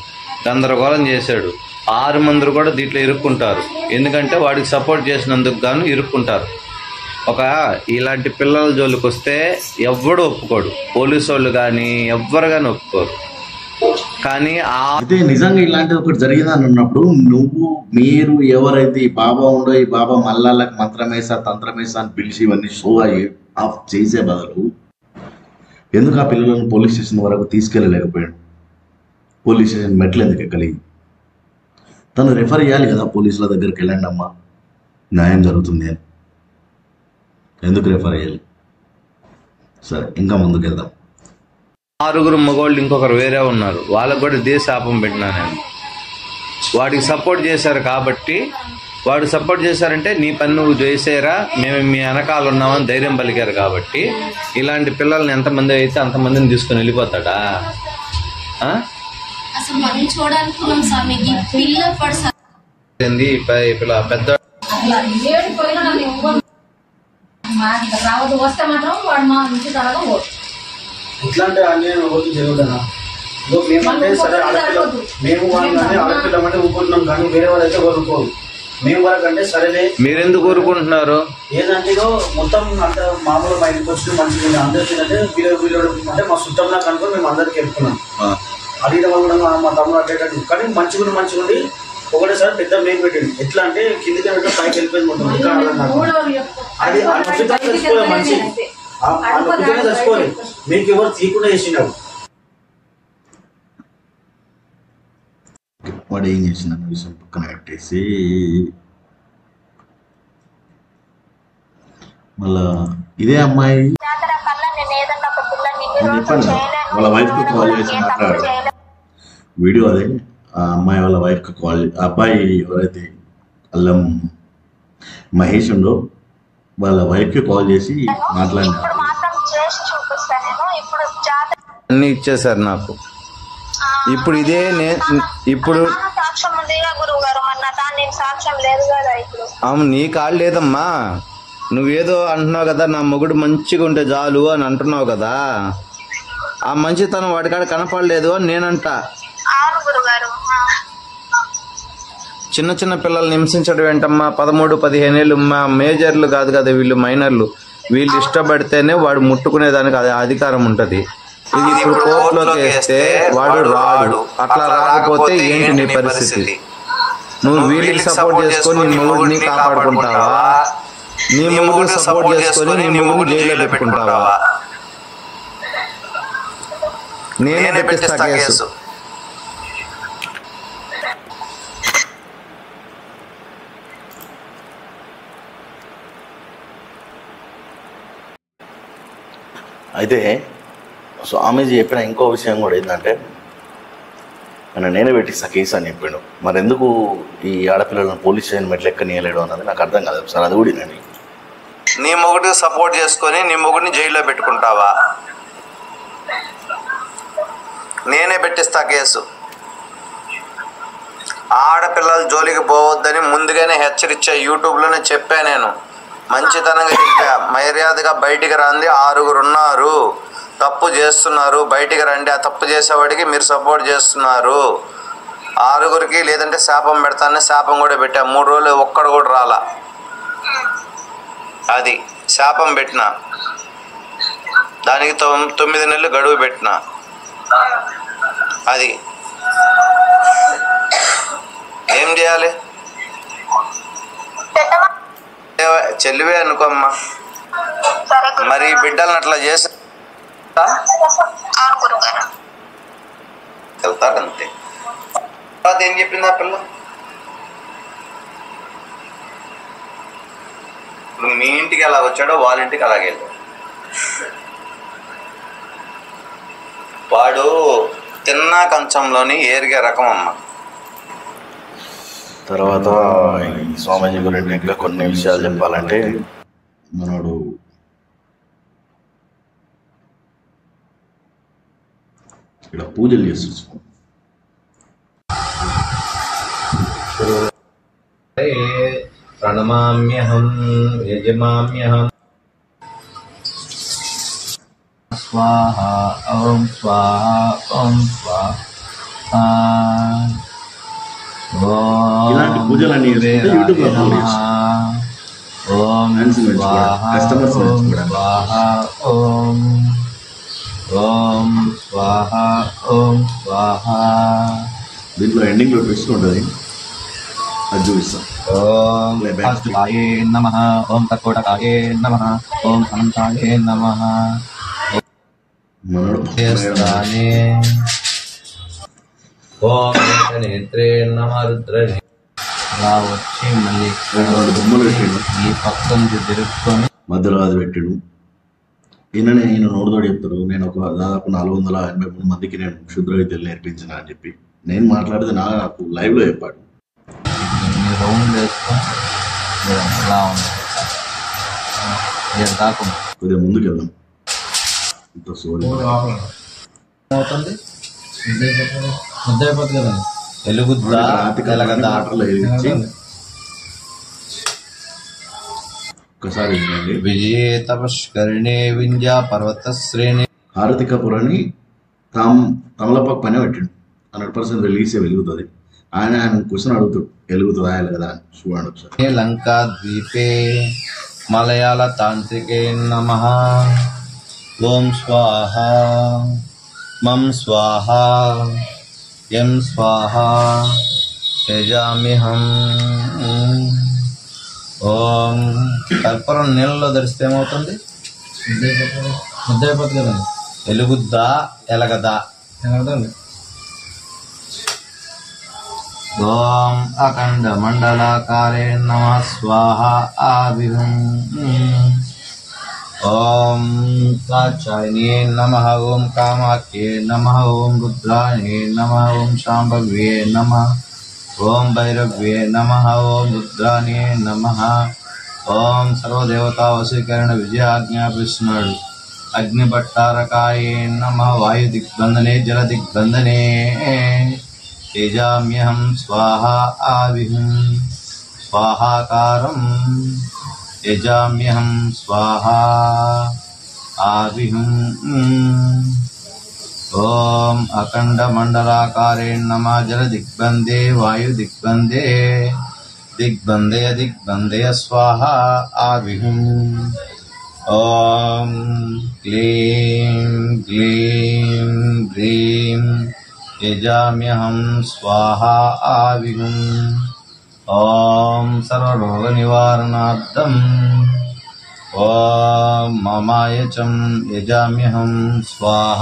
గందరగోళం చేశాడు. 6 మంది కూడా దీంట్లో ఇరుక్కుంటారు, ఎందుకంటే వాడికి సపోర్ట్ చేసినందుకు గాను ఇరుక్కుంటారు. ఇలాంటి పిల్లల జోలికి వస్తే ఎవ్వడు ఒప్పుకోడు, పోలీసు వాళ్ళు కానీ ఎవ్వరు కానీ ఒప్పుకోరు. కానీ అయితే నిజంగా ఇలాంటిది ఒకటి జరిగిందని అన్నప్పుడు మీరు ఎవరైతే ఈ బాబా ఉండో, ఈ బాబా మల్లాలకు మంత్రమేసా తంత్రమేసా అని పిలిచి ఇవన్నీ షో ఆఫ్ చేసే బదులు ఎందుకు ఆ పిల్లలను పోలీస్ స్టేషన్ వరకు తీసుకెళ్ళలేకపోయాడు? పోలీస్ స్టేషన్ మెట్లు ఎందుకు ఎక్కలి? తను రెఫర్ చేయాలి కదా, పోలీసుల దగ్గరికి వెళ్ళండి అమ్మా న్యాయం జరుగుతుంది అని. ఎందుకు రెఫర్ చేయాలి? సరే, ఇంకా ముందుకు వెళ్దాం. 6 మగవాళ్ళు ఇంకొకరు వేరే ఉన్నారు, వాళ్ళకు కూడా ఇదే శాపం పెట్టినా నేను. వాడికి సపోర్ట్ చేశారు కాబట్టి, వాడు సపోర్ట్ చేశారంటే నీ పని నువ్వు చేసేరా, మేము మీ వెనకాల ఉన్నామని ధైర్యం పలికారు కాబట్టి ఇలాంటి పిల్లల్ని ఎంతమంది అయితే అంతమందిని తీసుకుని వెళ్ళిపోతాడా? పెద్ద వస్తే మాత్రం వాడు మా నుంచి ఇట్లాంటి అన్యాయం ఎవరికి జరుగుతుందా? మేమంటే సరే ఆడపిల్ల, మేము వాళ్ళని ఆడపిల్లమంటే ఊరుకుంటున్నాం, కానీ వేరే వాళ్ళు అయితే కోరుకోరు. మేము వరకంటే సరేలే. మీరెందుకు కోరుకుంటున్నారు? ఏదంటే మొత్తం అంత మామూలు మా ఇంటికి వచ్చి మంచిగా అందరికీ అంటే వీళ్ళు అంటే మా చుట్టంలా కనుక మేము అందరికి వెళ్తున్నాం. అడిగిన వాళ్ళు కూడా మా తమ్ముడు అట్టేటట్టు, కానీ మంచిగా ఉండి ఒకటేసారి పెద్ద మేలు పెట్టండి. ఎట్లా అంటే కిందికి వెళ్ళి పైకి వెళ్ళిపోయింది మొత్తం. అది ఆ నొప్పితోనే చచ్చిపోలేదు మనిషి, ఆ నొప్పితోనే చచ్చిపోలేదు. మీకు ఎవరు తీయకుండా చేసినారు. వాడు ఏం చేసిందన్న విషయం పక్కన పెట్టేసి మళ్ళా ఇదే అమ్మాయి చెప్పండి వాళ్ళ వైఫ్కి కాల్ చేసి మాట్లాడారు. వీడియో అదే ఆ అమ్మాయి వాళ్ళ వైఫ్కి కాల్, ఆ అబ్బాయి ఎవరైతే అల్లం మహేష్ ఉండో వాళ్ళ వైఫ్కి కాల్ చేసి మాట్లాడినారు. అన్ని ఇచ్చేసారు నాకు. ఇప్పుడు ఇదే ఇప్పుడు నీ కాళ్ళు లేదమ్మా, నువ్వేదో అంటున్నావు కదా, నా మొగుడు మంచిగా ఉంటే చాలు అని అంటున్నావు కదా, ఆ మంచితనం వాడికాడ కనపడలేదు అని నేనంట. చిన్న చిన్న పిల్లల్ని హింసించడం ఏంటమ్మా? 13-15 ఏళ్ళు మేజర్లు కాదు కదా వీళ్ళు, మైనర్లు. వీళ్ళు ఇష్టపడితేనే వాడు ముట్టుకునేదానికి అది అధికారం ఉంటది. ఇది ఇప్పుడు కోర్టులోకి వేస్తే వాడు రాడు. అట్లా రాకపోతే ఏంటి నీ పరిస్థితి? నువ్వు వీళ్ళకి సపోర్ట్ చేసుకొని నీ మొగుడిని కాపాడుకుంటావా? నీ మొగుడు సపోర్ట్ చేసుకొని నీ మొగుడు జైల్లో పెట్టుకుంటావా? నేనే పెట్టిస్తా కేసు. అయితే స్వామీజీ చెప్పిన ఇంకో విషయం కూడా ఏంటంటే నేనే పెట్టిస్తా కేసు అని చెప్పాడు. మరి ఎందుకు ఈ ఆడపిల్లలను పోలీస్ స్టేషన్ మెట్లు ఎక్కనీయలేడు అన్నది నాకు అర్థం కాదు సార్. అది కూడా నేను నీ మొగుడికి సపోర్ట్ చేసుకొని నీ మొగుడిని జైల్లో పెట్టుకుంటావా? నేనే పెట్టిస్తా కేసు. ఆడపిల్లల జోలికి పోవద్దని ముందుగానే హెచ్చరించా, యూట్యూబ్లోనే చెప్పా. నేను మంచితనంగా చెప్పా, మర్యాదగా బయటికి రండి, 6 ఉన్నారు, తప్పు చేస్తున్నారు, బయటికి రండి. ఆ తప్పు చేసేవాడికి మీరు సపోర్ట్ చేస్తున్నారు. 6 లేదంటే శాపం పెడతానని శాపం కూడా పెట్టా. 3 రోజులు ఒక్కడు కూడా రాలా. అది శాపం పెట్టిన దానికి 9 నెలలు గడువు పెట్టిన. అది ఏం చేయాలి? చెల్లివే అనుకోమ్మా. మరి బిడ్డలను అట్లా చేసి వెళ్తారంతే. తర్వాత ఏం చెప్పింది ఆ పిల్ల? ఇప్పుడు మీ ఇంటికి ఎలా వచ్చాడో వాళ్ళ ఇంటికి అలాగే వెళ్ళాడు. వాడు తిన్నా కంచంలోని ఏరిగే రకం అమ్మ. తర్వాత ఈ స్వామీజీ గురించి ఇంకా కొన్ని విషయాలు చెప్పాలంటే మనోడు ఇక్కడ పూజలు చేస్తున్నాం. ప్రణమామ్యహం యజమామ్యహం స్వాహ ఓం స్వాహ ఓం స్వాహ. ఇలాంటి పూజలన్నీ యూట్యూబ్ లో ఓం కస్టమర్స్ ఓం ఓం స్వాహ ఓం స్వాహ. దీంట్లో ఎండింగ్ లో ట్విస్ట్ ఉంటుంది, అది చూపిస్తాం. ఓం హస్తాయే నమః, ఓం తత్కోటకాయే నమః, ఓం అనంతాయే నమః. చేస్తానే ఓం నేత్రే నమః రుద్రనే. అలా వచ్చి మళ్ళీ బొమ్మలు పెట్టాడు, ఈ పక్కన తిరుగుకొని మధ్యలో అది పెట్టాడు. ఈయన నోడుతోడు చెప్తాడు, నేను ఒక దాదాపు 483 మందికి నేను క్షుద్ర విద్యలు నేర్పించిన అని చెప్పి. నేను మాట్లాడితే నాకు లైవ్ లో చెప్పాడు. రౌండ్ వేసుకొని ఎలా ఉంది దాకా కొద్దిగా ముందుకు వెళ్దాం. ఇంత సోరీ అవుతుంది, ముద్ద అయిపోతుంది కదా. వెలుగుద్దా ఆటలో ఇచ్చి ఒకసారి విజయ తపస్కరిణే వింధ్యా పర్వత శ్రేణి హారతి కపూరాన్ని తమలపాకు పైన పెట్టిండు. 100% రిలీజే వెలుగుతుంది. ఆయన క్వశ్చన్ అడుగుతాడు, వెలుగుతుందా లేదా అని చూడండి ఒకసారి. లంకా ద్వీపే మలయాళ తాంత్రికే నమః. ఓం స్వాహ మం స్వాహ యం స్వాహ యజామ్యహం. ఓం కర్పూరం నీళ్ళలో ధరిస్తే ఏమవుతుంది? ముద్ద అయిపోతుంది కదండి. వెలుగుద్దా ఎలగదా? ఓం అఖండ మండలాకారే నమః స్వాహ ఆవిహం. ఓం కాచాయనే నమః. ఓం కామాఖ్యే నమః. ఓం రుద్రాణే నమః. ఓం శాంభవ్యే నమః. ఓం భైరవ్యే నమః. ఓం రుద్రాణే నమః. ఓం సర్వదేవతా వశీకరణ విజయాజ్ఞాపిస్తున్నాడు. అగ్నిభట్టారకాయే నమః. వాయు దిగ్బంధనే జల దిగ్బంధనే తేజామ్యహం స్వాహ ఆవిహం. స్వాహాకారం యజామ్యహం స్వాహ ఆవిహం. ఓం అఖండ మండలాకారే నమః. జల దిగ్బంధే వాయు దిగ్బంధే దిగ్బంధయ దిగ్బంధయ స్వాహ ఆవిహం. ఓం క్లీం గ్లీం గ్రీం యజామ్యహం స్వాహ ఆవిహం. ఓం సర్వరోగ నివారణార్థం ఓం మమాయచం యజామ్యహం స్వాహ.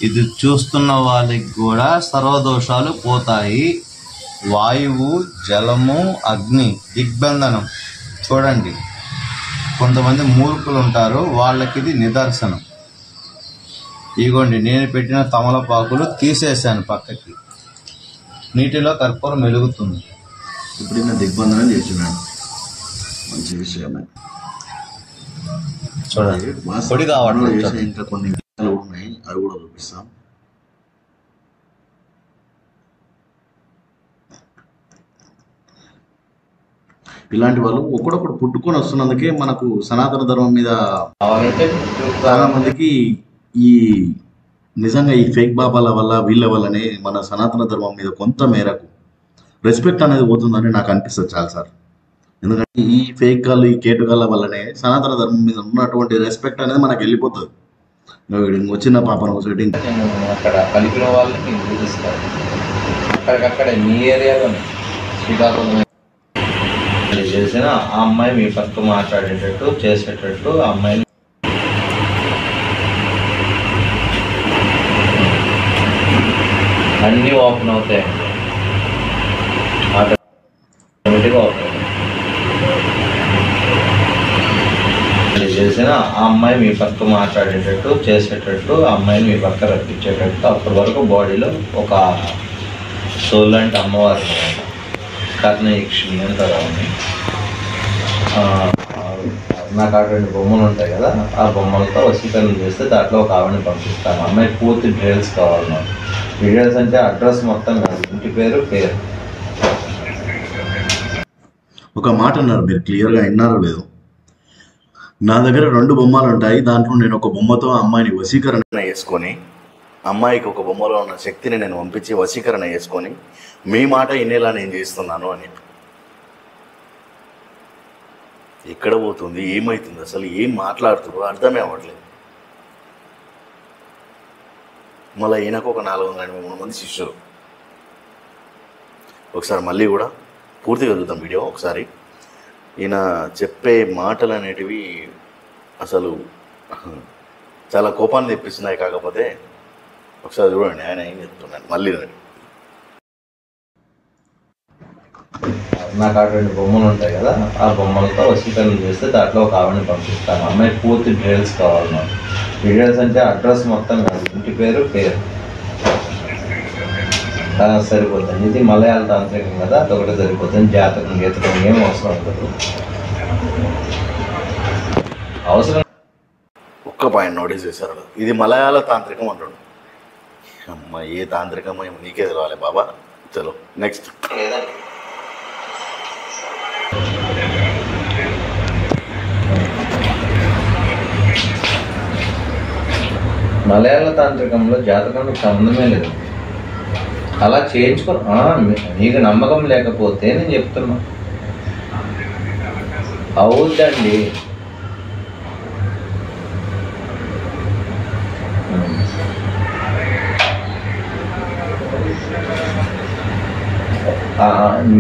ఇది చూస్తున్న వాళ్ళకి కూడా సర్వదోషాలు పోతాయి. వాయువు, జలము, అగ్ని దిగ్బంధనం. చూడండి, కొంతమంది మూర్ఖులు ఉంటారు, వాళ్ళకి ఇది నిదర్శనం. ఇగోండి, నేను పెట్టిన తమలపాకులు తీసేశాను పక్కకి. నీటిలో కర్పూరం వెలుగుతుంది. ఇప్పుడు ఈయన దిగ్బంధనం చేస్తున్నాడు. మంచి విషయమే. చూడండి, పొడి చేసే కావట్లేదు. ఇంకా కొన్ని విషయాలు ఉన్నాయి, అవి కూడా చూపిస్తాం. ఇలాంటి వాళ్ళు ఒకడొకడు పుట్టుకొని వస్తున్నందుకే మనకు సనాతన ధర్మం మీద కావాలంటే చాలా మందికి ఈ నిజంగా ఈ ఫేక్ బాబాల వల్ల వీళ్ళ వల్లనే మన సనాతన ధర్మం మీద కొంత మేరకు రెస్పెక్ట్ అనేది పోతుందని నాకు అనిపిస్తుంది చాలాసార్లు. ఎందుకంటే ఈ ఫేక్ గాళ్ళు, ఈ కేటుగాళ్ళ వల్లనే సనాతన ధర్మం మీద ఉన్నటువంటి రెస్పెక్ట్ అనేది మనకు వెళ్ళిపోతుంది. వచ్చిన పాపను ఒకటి నేను అక్కడ కలిపిన వాళ్ళని చూపిస్తాను. అక్కడికక్కడే మీ ఏరియాలోనే శ్రీకాకుళం చేసిన ఆ అమ్మాయి మీ పక్క మాట్లాడేటట్టు చేసేటట్టు ఆ అమ్మాయిని అన్నీ ఓపెన్ అవుతాయండి. ఆటోమేటిక్గా ఓపెన్ చేసిన ఆ అమ్మాయి మీ పక్క మాట్లాడేటట్టు చేసేటట్టు ఆ అమ్మాయిని మీ పక్క రప్పించేటట్టు అప్పటి వరకు బాడీలో ఒక సోల్ లాంటి అమ్మవారు కర్ణయక్షిణి అంటారు. అవన్నీ నాకు అటువంటి బొమ్మలు ఉంటాయి కదా, ఆ బొమ్మలతో వశీకరణ చేస్తే దాంట్లో ఒక ఆవిడని పంపిస్తాను. అమ్మాయి పూర్తి డీటెయిల్స్ కావాలి నాకు. డీటెయిల్స్ అంటే అడ్రస్ మొత్తం కాదు, ఇంటి పేరు ఒక మాట అన్నారు, మీరు క్లియర్గా విన్నారో లేదో. నా దగ్గర 2 బొమ్మలు ఉంటాయి, దాంట్లో నేను ఒక బొమ్మతో అమ్మాయిని వశీకరణ చేసుకొని, అమ్మాయికి ఒక బొమ్మలో ఉన్న శక్తిని నేను పంపించి వశీకరణ చేసుకొని మీ మాట వినేలా నేను చేస్తున్నాను అని. ఎక్కడ పోతుంది, ఏమవుతుంది, అసలు ఏం మాట్లాడుతుందో అర్థమే అవ్వట్లేదు. మళ్ళీ ఈయనకు ఒక 433 మంది శిష్యులు. ఒకసారి మళ్ళీ కూడా పూర్తిగా చూద్దాం వీడియో ఒకసారి. ఈయన చెప్పే మాటలు అనేటివి అసలు చాలా కోపాన్ని తెప్పిస్తున్నాయి. కాకపోతే ఒకసారి చూడండి ఆయన ఏం చెప్తున్నాను మళ్ళీ. నాకు అటువంటి బొమ్మలు ఉంటాయి కదా, ఆ బొమ్మలతో వశీకరణ చేస్తే దాంట్లో ఒక ఆవిడని పంపిస్తాను. అమ్మాయి పూర్తి డీటెయిల్స్ కావాలి నాకు. డీటెయిల్స్ అంటే అడ్రస్ మొత్తం కాదు, ఇంటి పేరు సరిపోతుంది. ఇది మలయాళ తాంత్రికం కదా, అదొకటి సరిపోతుంది. జాతకం గీతకం ఏం అవసరం ఉండదు. అవసరం ఒక్క పాయింట్ నోటీస్ చేశారు, ఇది మలయాళ తాంత్రికం అంటాడు. అమ్మ ఏ తాంత్రికమో నీకే తెలవాలి బాబా. చలో నెక్స్ట్. మలయాళ తాంత్రికంలో జాతకంలో సంబంధమే లేదు. అలా చేయించుకో. నీకు నమ్మకం లేకపోతే నేను చెప్తున్నా అవుద్దండి.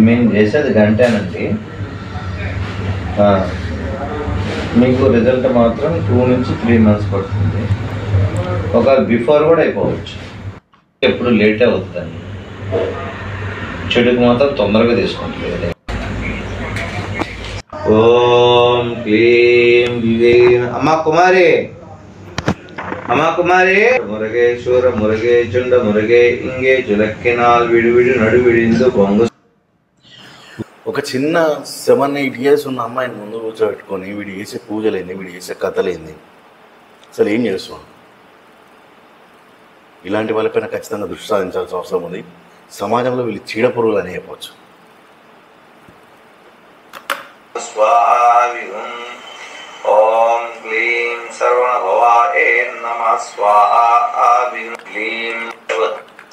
మేము చేసేది గంటేనండి. మీకు రిజల్ట్ మాత్రం 2 నుంచి 3 months పడుతుంది. ఒక బిఫోర్ కూడా అయిపోవచ్చు, ఎప్పుడు లేట్ అవుతుందండి. చెడుకు మాత్రం తొందరగా తీసుకుంటుంది. ఓం క్లీం వివేం అమ్మా కుమారి, అమ్మా కుమారి. మురగే శూర మురగే చుండ మురగే ఇంగే చులక్కినాల్ విడివిడి నడు విడిందు బొంగు. ఒక చిన్న 7-8 years ఉన్న అమ్మాయిని ముందు కూర్చోబెట్టుకొని వీడు చేసే పూజలేంది, వీడు చేసే కథలేంది, అసలు ఏం చేస్తున్నాం? ఇలాంటి వాళ్ళపైన ఖచ్చితంగా దృష్టి సాధించాల్సిన అవసరం ఉంది. సమాజంలో వీళ్ళు చీడపురుగులు అని చెప్పవచ్చు. ఓం క్లీం సర్వభవాయ నమః స్వాహా. క్లీం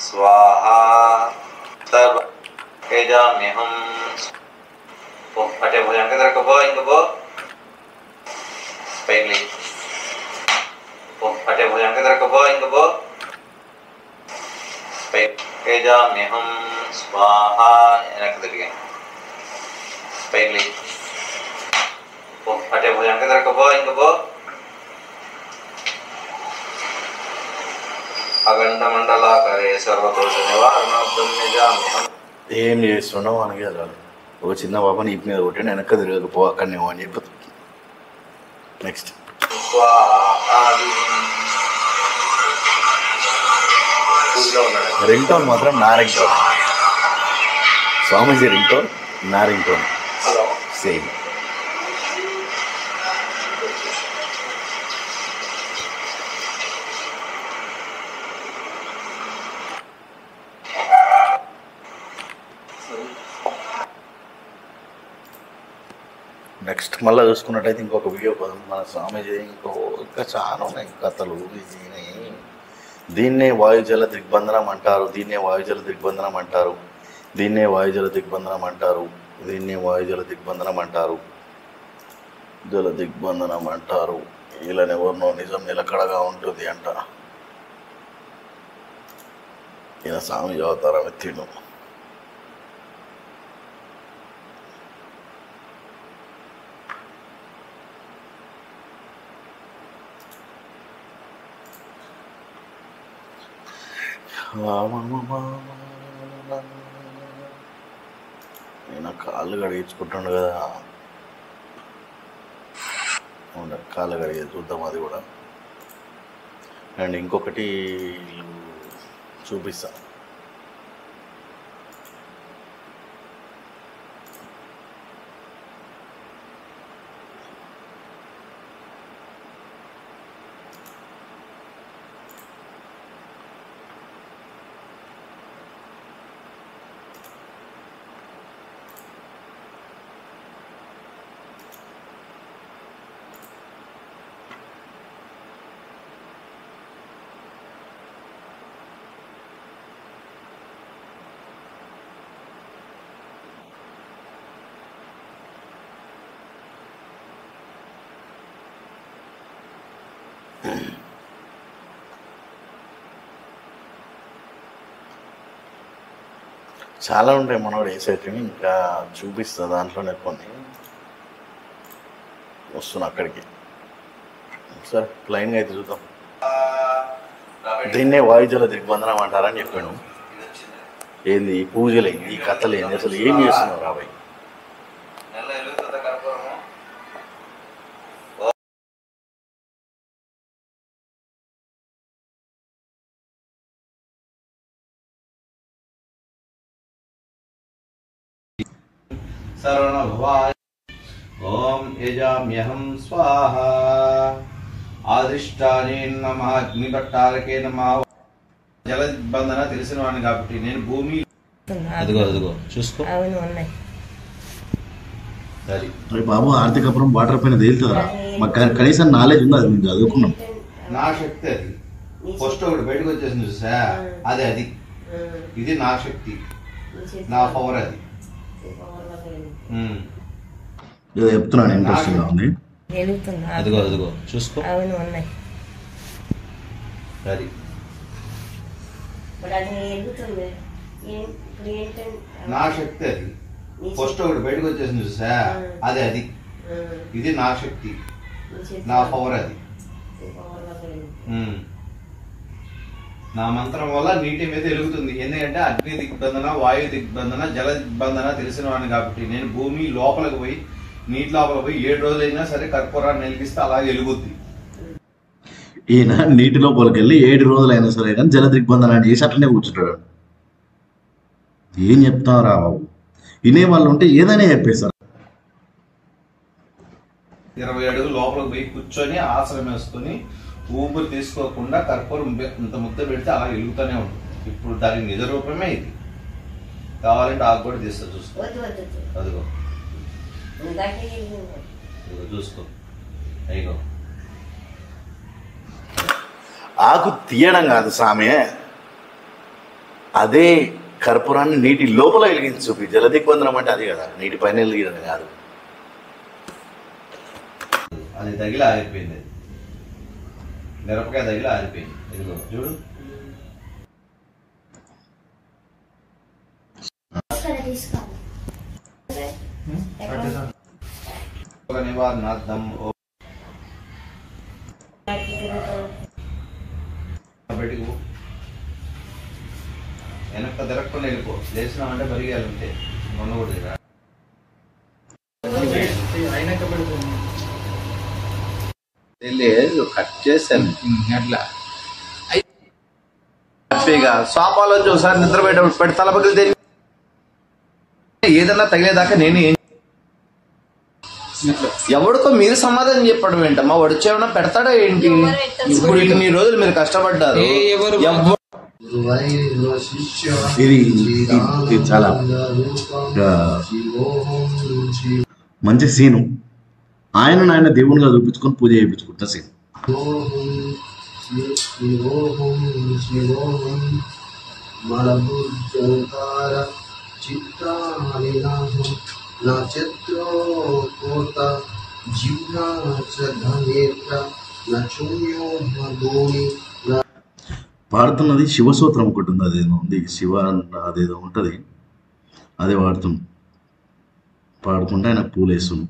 స్వాహా తేజామ్యహం. పట్టే భుజానికి దొరకపో ఇంకపో పైకి. పట్టే భుజానికి దొరకపో ఇంకపో తేజామ్యహం స్వాహా. వెనక్కి తిరిగి పైకి. పట్టే భుజానికి దొరకపో ఇంకపో. అఖండ మండలాకరే సర్వదోష నివారణార్థం నిజామ్యహం. ఏం చేస్తున్నావు అనగా అలా ఒక చిన్న పాపని ఇంటి మీద కొట్టి వెనక్కి తిరగకపో అక్కడనే అని చెప్పి. నెక్స్ట్ రింగ్ టోన్ మాత్రం నా రింగ్ టోన్, స్వామీజీ రింగ్ టోన్ నా రింగ్ టోన్ సేమ్. నెక్స్ట్ మళ్ళీ చూసుకున్నట్టయితే ఇంకొక వీడియో మన స్వామీజీ ఇంకా చాలా ఉన్నాయి కథలు. దీన్నే వాయుజల దిగ్బంధనం అంటారు, దీన్నే వాయుజల దిగ్బంధనం అంటారు, దీన్నే వాయుజల దిగ్బంధనం అంటారు, దీన్నే వాయుజల దిగ్బంధనం అంటారు, జల దిగ్బంధనం అంటారు. వీళ్ళనెవరినో నిజం నిలకడగా ఉంటుంది అంట. ఈయన స్వామి అవతారం ఎత్తిండు. నేను కాళ్ళు కడిగించుకుంటాను కదా, కాళ్ళు కడిగే చూద్దాం అది కూడా. అండ్ ఇంకొకటి చూపిస్తా. చాలా ఉంటాయి మనోడు వేసేటివి, ఇంకా చూపిస్తా దాంట్లోనే కొన్ని. వస్తున్నా అక్కడికి సరే, లైన్గా అయితే చూద్దాం. దీన్నే వాయుజల దిగ్బంధనం అంటారని చెప్పాను. ఏంది ఈ పూజలు ఏంది, ఈ కథలు ఏంది, అసలు ఏం చేస్తున్నారు రాబాయ్? సర్వభవాయ ఓం యజామ్యహం స్వాహా. ఆదిష్టానే నమః, అగ్నిపట్టాలకే నమః. జలబంధన తెలిసిన వాడిని కాబట్టి నేను భూమి. అదిగో అదిగో చూసుకో. అరే బాబు, ఆర్థికపురం వాటర్ పైన తేలుతుందా? మాకు కనీసం నాలెడ్జ్ ఉంది, అది మేము చదువుకున్నాం. నా శక్తి అది. ఫస్ట్ ఒకటి బయటకు వచ్చేసింది చూసా, అది ఇది నా శక్తి, నా పవర్. అది చెప్తున్నాను, ఇంట్రెస్టింగ్ గా ఉంది. అదిగో అదిగో చూసుకో. అది నా శక్తి. అది ఫస్ట్ ఒకటి బయటకు వచ్చేసింది చూసా, అది ఇది నా శక్తి, నా పవర్. అది నా మంత్రం వల్ల నీటి మీద వెలుగుతుంది. ఎందుకంటే అగ్ని దిగ్బంధన, వాయు దిగ్బంధన, జల దిగ్బంధన తెలిసిన వాడిని కాబట్టి నేను భూమి లోపలికి పోయి నీటి లోపల పోయి 7 రోజులైనా సరే కర్పూరాన్ని వెలిగిస్తే అలా వెలుగుద్ది. ఈయన నీటి లోపలికి వెళ్ళి 7 రోజులైనా సరే కానీ జల దిగ్బంధన చేసి అట్లనే కూర్చుంటాడు. ఏం చెప్తావు రా బాబు, వినే వాళ్ళు ఉంటే ఏదైనా చెప్పేస్తారు. 20 అడుగులు లోపలికి పోయి కూర్చొని ఆశ్రమం వేసుకొని ఊపిరి తీసుకోకుండా కర్పూరం ఇంత ముద్ద పెడితే అలా వెలుగుతూనే ఉంటుంది. ఇప్పుడు దానికి నిజ రూపమే ఇది. కావాలంటే ఆకు కూడా తీస్తా, చూసుకో. అదిగో చూసుకో. అయ్యో ఆకు తీయడం కాదు స్వామి, అదే కర్పూరాన్ని నీటి లోపల వెలిగించి చూపి. జలదిగ్బంధనం అంటే అది కదా, నీటి పైన వెలిగించడం కాదు. అది తగిలి ఆరిపోయింది. మిరపకాయ తగిలి ఆరిపోయింది. ఇదిగో చూడు. నివారణార్థం బయటికి వెనక్కి తిరగకుండా వెళ్ళిపో. లేచినామంటే పరిగెలుంటే ఉండకూడదు. లేదు, కట్ చేశాను అట్లా. హ్యాపీగా సోఫాలోంచి ఒకసారి నిద్ర పెట్టి తల పగిలితే ఏదన్నా తగిలేదాకా నేను ఎవరికో మీరు సమాధానం చెప్పడం ఏంటమ్మా? వడిచేమన్నా పెడతాడా ఏంటి? ఇప్పుడు ఇన్ని రోజులు మీరు కష్టపడ్డారు. ఇది చాలా మంచి సీను. ఆయన దేవునిగా చూపించుకొని పూజ చేయించుకుంటా సీన్. పాడుతున్నది శివసూత్రం ఒకటి ఉంది, అదేదో ఉంది, శివ అదేదో ఉంటుంది, అదే వాడుతుంది. పాడుకుంటే ఆయన పూలేస్తుంది.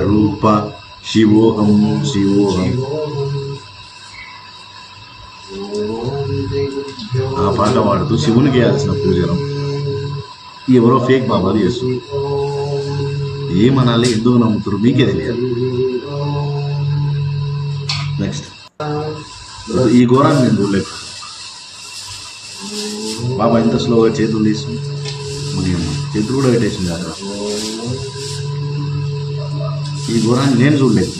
రూప శివోహం శివోహం. ఆ పాట పాడుతూ శివునికి చేయాల్సిన పూజలు ఎవరో ఫేక్ బాబాలు చేస్తారు. ఏమనాలి, ఎందుకు నమ్ముతారు మీకే తెలియదు. నెక్స్ట్ ఈ ఘోరాన్ని నేను చూడలేదు. బాబా ఇంత స్లోగా చేతులు తీసుకుని చేతులు కూడా పెట్టేసింది అక్కడ. ఈ ఘోరాన్ని నేను చూడలేదు.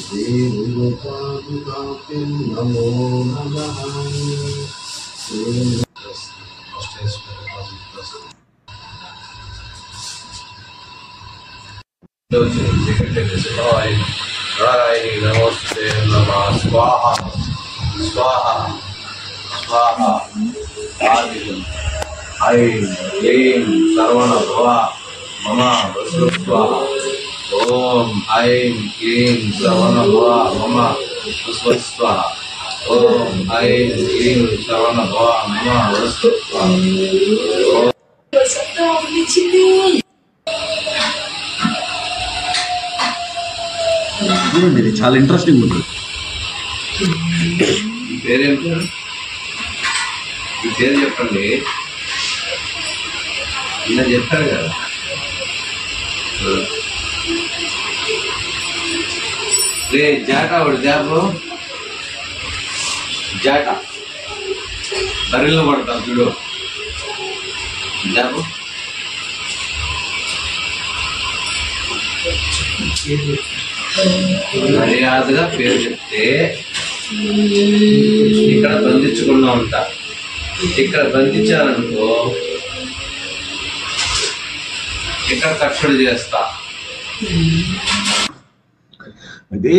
నమస్తే నమః స్వాహ స్వాహ స్వాహ. ఐం క్లీం సర్వణ భవ మమ వసు స్వాహ. ఓం ఐం క్లీం శ్రవణ భవ మమ వసు స్వాహ. ఓం ఐం క్లీం శ్రవణ భవ మమ వసు స్వాహ. చూడండి, ఇది చాలా ఇంట్రెస్టింగ్ ఉంటుంది. పేరేంటి? ఈ పేరు చెప్పండి. ఇలా చెప్పారు కదా. రే జాటా వాడు జాబు జాటా బర్రెల్లో పడతాం చూడు. జాబు మర్యాదగా పేరు చెప్తే ఇక్కడ బంధించకుండా ఉంటా. ఇక్కడ బంధించాలనుకో ఇక్కడ కక్షలు చేస్తా. అయితే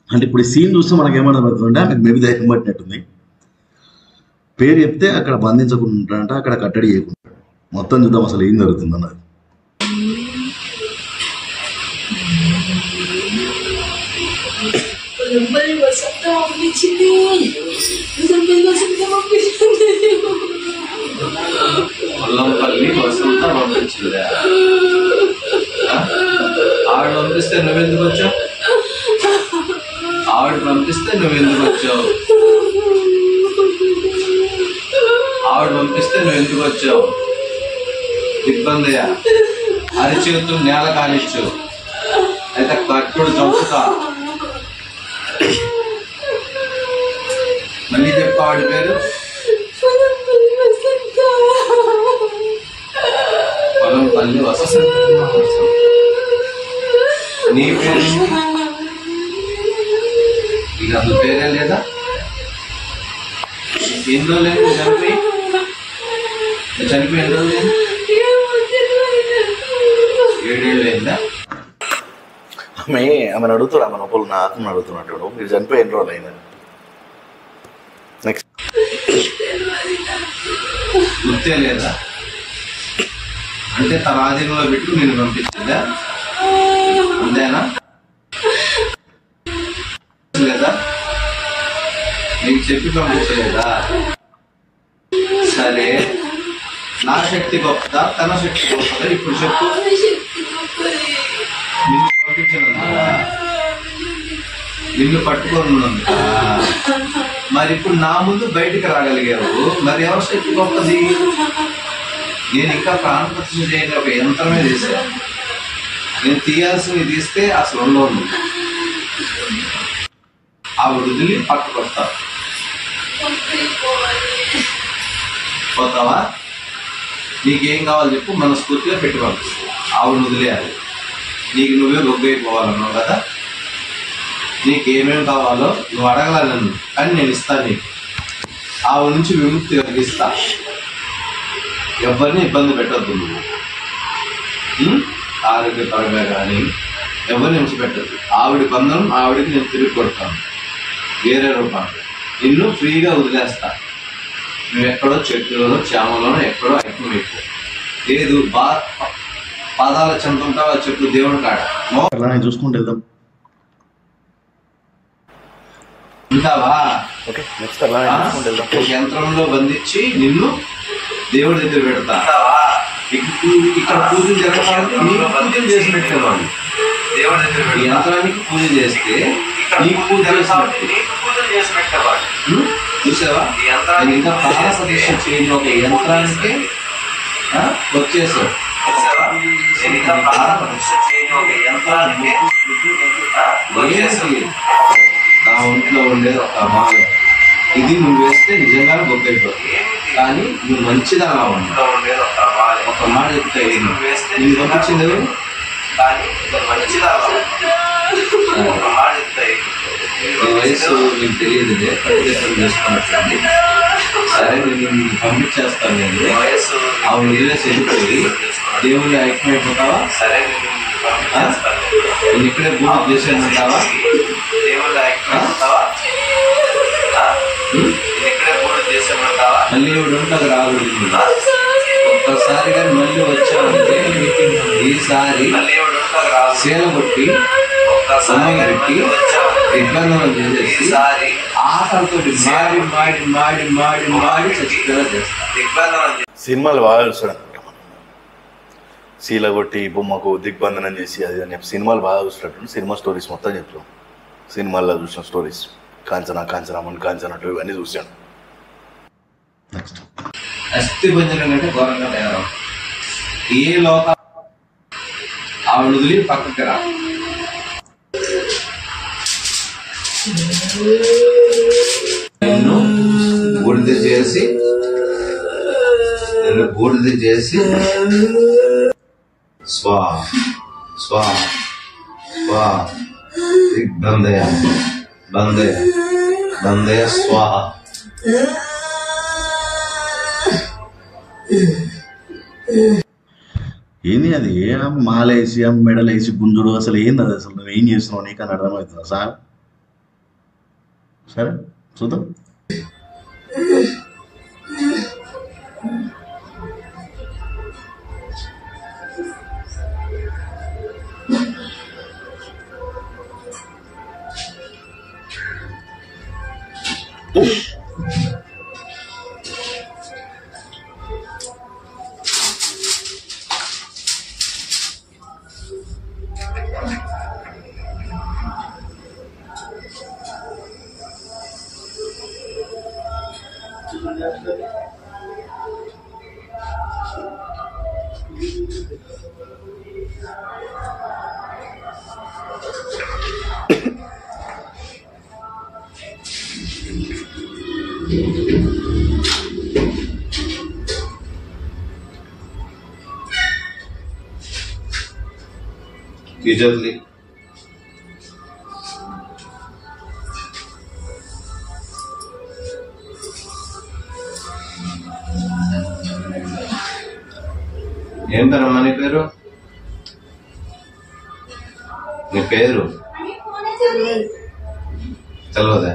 అంటే ఇప్పుడు ఈ సీన్ చూస్తే మనకి ఏమర్థమవుతుందంటే ఆమెకు మేబీ ధైర్యం పట్టినట్టుంది. పేరు చెప్తే అక్కడ బంధించకుండా అక్కడ కట్టడి చేయకుండా మొత్తం చూద్దాం అసలు ఏం జరుగుతుంది అన్నది. పొల్లంపల్లి వసంత పంపించలేదా? ఆవిడ పంపిస్తే నువ్వెందుకు వచ్చావు? ఆవిడ పంపిస్తే నువ్వెందుకు వచ్చావు? ఆవిడ పంపిస్తే నువ్వెందుకు వచ్చావు? ఇబ్బందియా? అరిచేతులు నేల కానిచ్చు, అయితే కట్టుడు చంపుతా. మళ్ళీ చెప్పు ఆవిడ పేరు. పొల్లంపల్లి వసంత. నీ పేరు ఇక అసలు పేరే లేదా? ఎన్ని రోజులు చనిపోయి ఎన్ని రోజులు? 7 ఏళ్ళు అయిందా? ఆమెను అడుగుతాడు, ఆమె లోపల నా ఆత్మను అడుగుతున్నట్టు, మీరు చనిపోయి ఎన్ని రోజులు అయిందని. నెక్స్ట్ గుర్తే లేదా? అంటే తన ఆధీనంలో పెట్టు నేను పంపించిందా? అంతేనా? లేదా? నీకు చెప్పి పంపించలేదా? సరే, నా శక్తి గొప్పదా తన శక్తి గొప్పదా? ఇప్పుడు చెప్పు. నిన్ను పంపించినందుకా? నిన్ను పట్టుకొని ఉన్నందుకా? మరి ఇప్పుడు నా ముందు బయటికి రాగలిగావు, మరి ఎవరి శక్తి గొప్పది? నేను ఇంకా ప్రాణప్రతిష్ఠ చేయని ఒక యంత్రమే తీశాను. నేను తీయాల్సింది తీస్తే అసలు ఉండవు. ఆవిడ వదిలి పట్టుకొస్తా. పోతావా? నీకేం కావాలి చెప్పు, మనస్ఫూర్తిగా పెట్టి పంపిస్తా. ఆవిడ వదిలేయాలి. నీకు నువ్వే గొగ్గైపోవాలన్నావు కదా. నీకేమేమి కావాలో నువ్వు అడగల నన్ను, కానీ నేను ఇస్తాను నీకు. ఆవిడ నుంచి విముక్తి కలిగిస్తా. ఎవరిని ఇబ్బంది పెట్టద్దు నువ్వు, ఆరోగ్యపరంగా కానీ ఎవరిని హింసపెట్టద్దు. ఆవిడ బంధనం ఆవిడకి నేను తిరిగి కొడతాను వేరే రూపాన్ని. నిన్ను ఫ్రీగా వదిలేస్తా. నువ్వు ఎక్కడో చెట్టులోనో చేమలోనో ఎక్కడో ఐక్యం అయిపో. లేదు పాదాల చెందుంటావా చెప్పు దేవుడు కాడ అలానే చూసుకుంటూ వెళ్దాం. ఉంటావా? ఓకే, నెక్స్ట్ అలానే చూసుకుంటూ వెళ్దాం. యంత్రంలో బంధించి నిన్ను దేవుడి దగ్గర పెడతా. ఇక్కడ పూజలు జరగడానికి నీకు పూజలు చేసి పెట్టేవాళ్ళు. ఈ యంత్రానికి పూజ చేస్తే నీకు పూజ చేసి పెట్టేవాళ్ళు. చూసావా? నేను ఇంకా ప్రాణప్రతిష్ఠ చేయని ఒక యంత్రానికి వచ్చేసావు. నా ఒంట్లో ఉండేది ఒక మాల. ఇది నువ్వు వేస్తే నిజంగానే గొప్పైపోతుంది. కానీ నువ్వు మంచిదానా ఉంటా. ఒక మాట చెప్తే నువ్వు పంపించింది నీ వయసు నీకు తెలియదు, ప్రతిష్టం చేసుకున్నట్టుంది. సరే, నేను పంపించేస్తాను. నేను ఆవిడ వదిలేసి వెళ్ళిపోయి దేవుని ఐక్యమైపోతావా? సరే, నేను ఇక్కడే పూజ చేసేమంటావా? మళ్ళీ ఇవి ఉంటుంది రాకూడదు. ఒక్కసారిగా మళ్ళీ వచ్చామంటే ఈసారి సేల కొట్టి పెట్టి ఇబ్బందులు చేసేసి ఆకలితో మాడి మాడి మాడి మాడి మాడి చచ్చిపోయేలా చేస్తాను. సినిమాలు బాగా చూస్తాడు అనమాట. శీల కొట్టి బొమ్మకు దిగ్బంధనం చేసి అది అని సినిమాలు బాగా చూసినట్టు సినిమా స్టోరీస్ మొత్తం చెప్తాం. సినిమాల్లో చూసిన స్టోరీస్ కాంచనా కాంచనా మన కాంచనా ఇవన్నీ చూశాను. నెక్స్ట్ అస్థి భంజనం అంటే ఘోరంగా తయారవు. ఏ లోక ఆవిడ వదిలి పక్కకి రా. నిన్ను బూడిద చేసి స్వా స్వా స్వా దిగ్బంధయ బంధయ బంధయ స్వాహ. ఏంది అది మాలేసి మెడలేసి గుంజుడు అసలు ఏంది అది అసలు నువ్వు ఏం చేస్తున్నావు నీకు అని అర్థమవుతుందా సార్? సరే చూద్దాం. Usually ఏం పేరమ్మా నీ పేరు? నీ పేరు తెలియదా?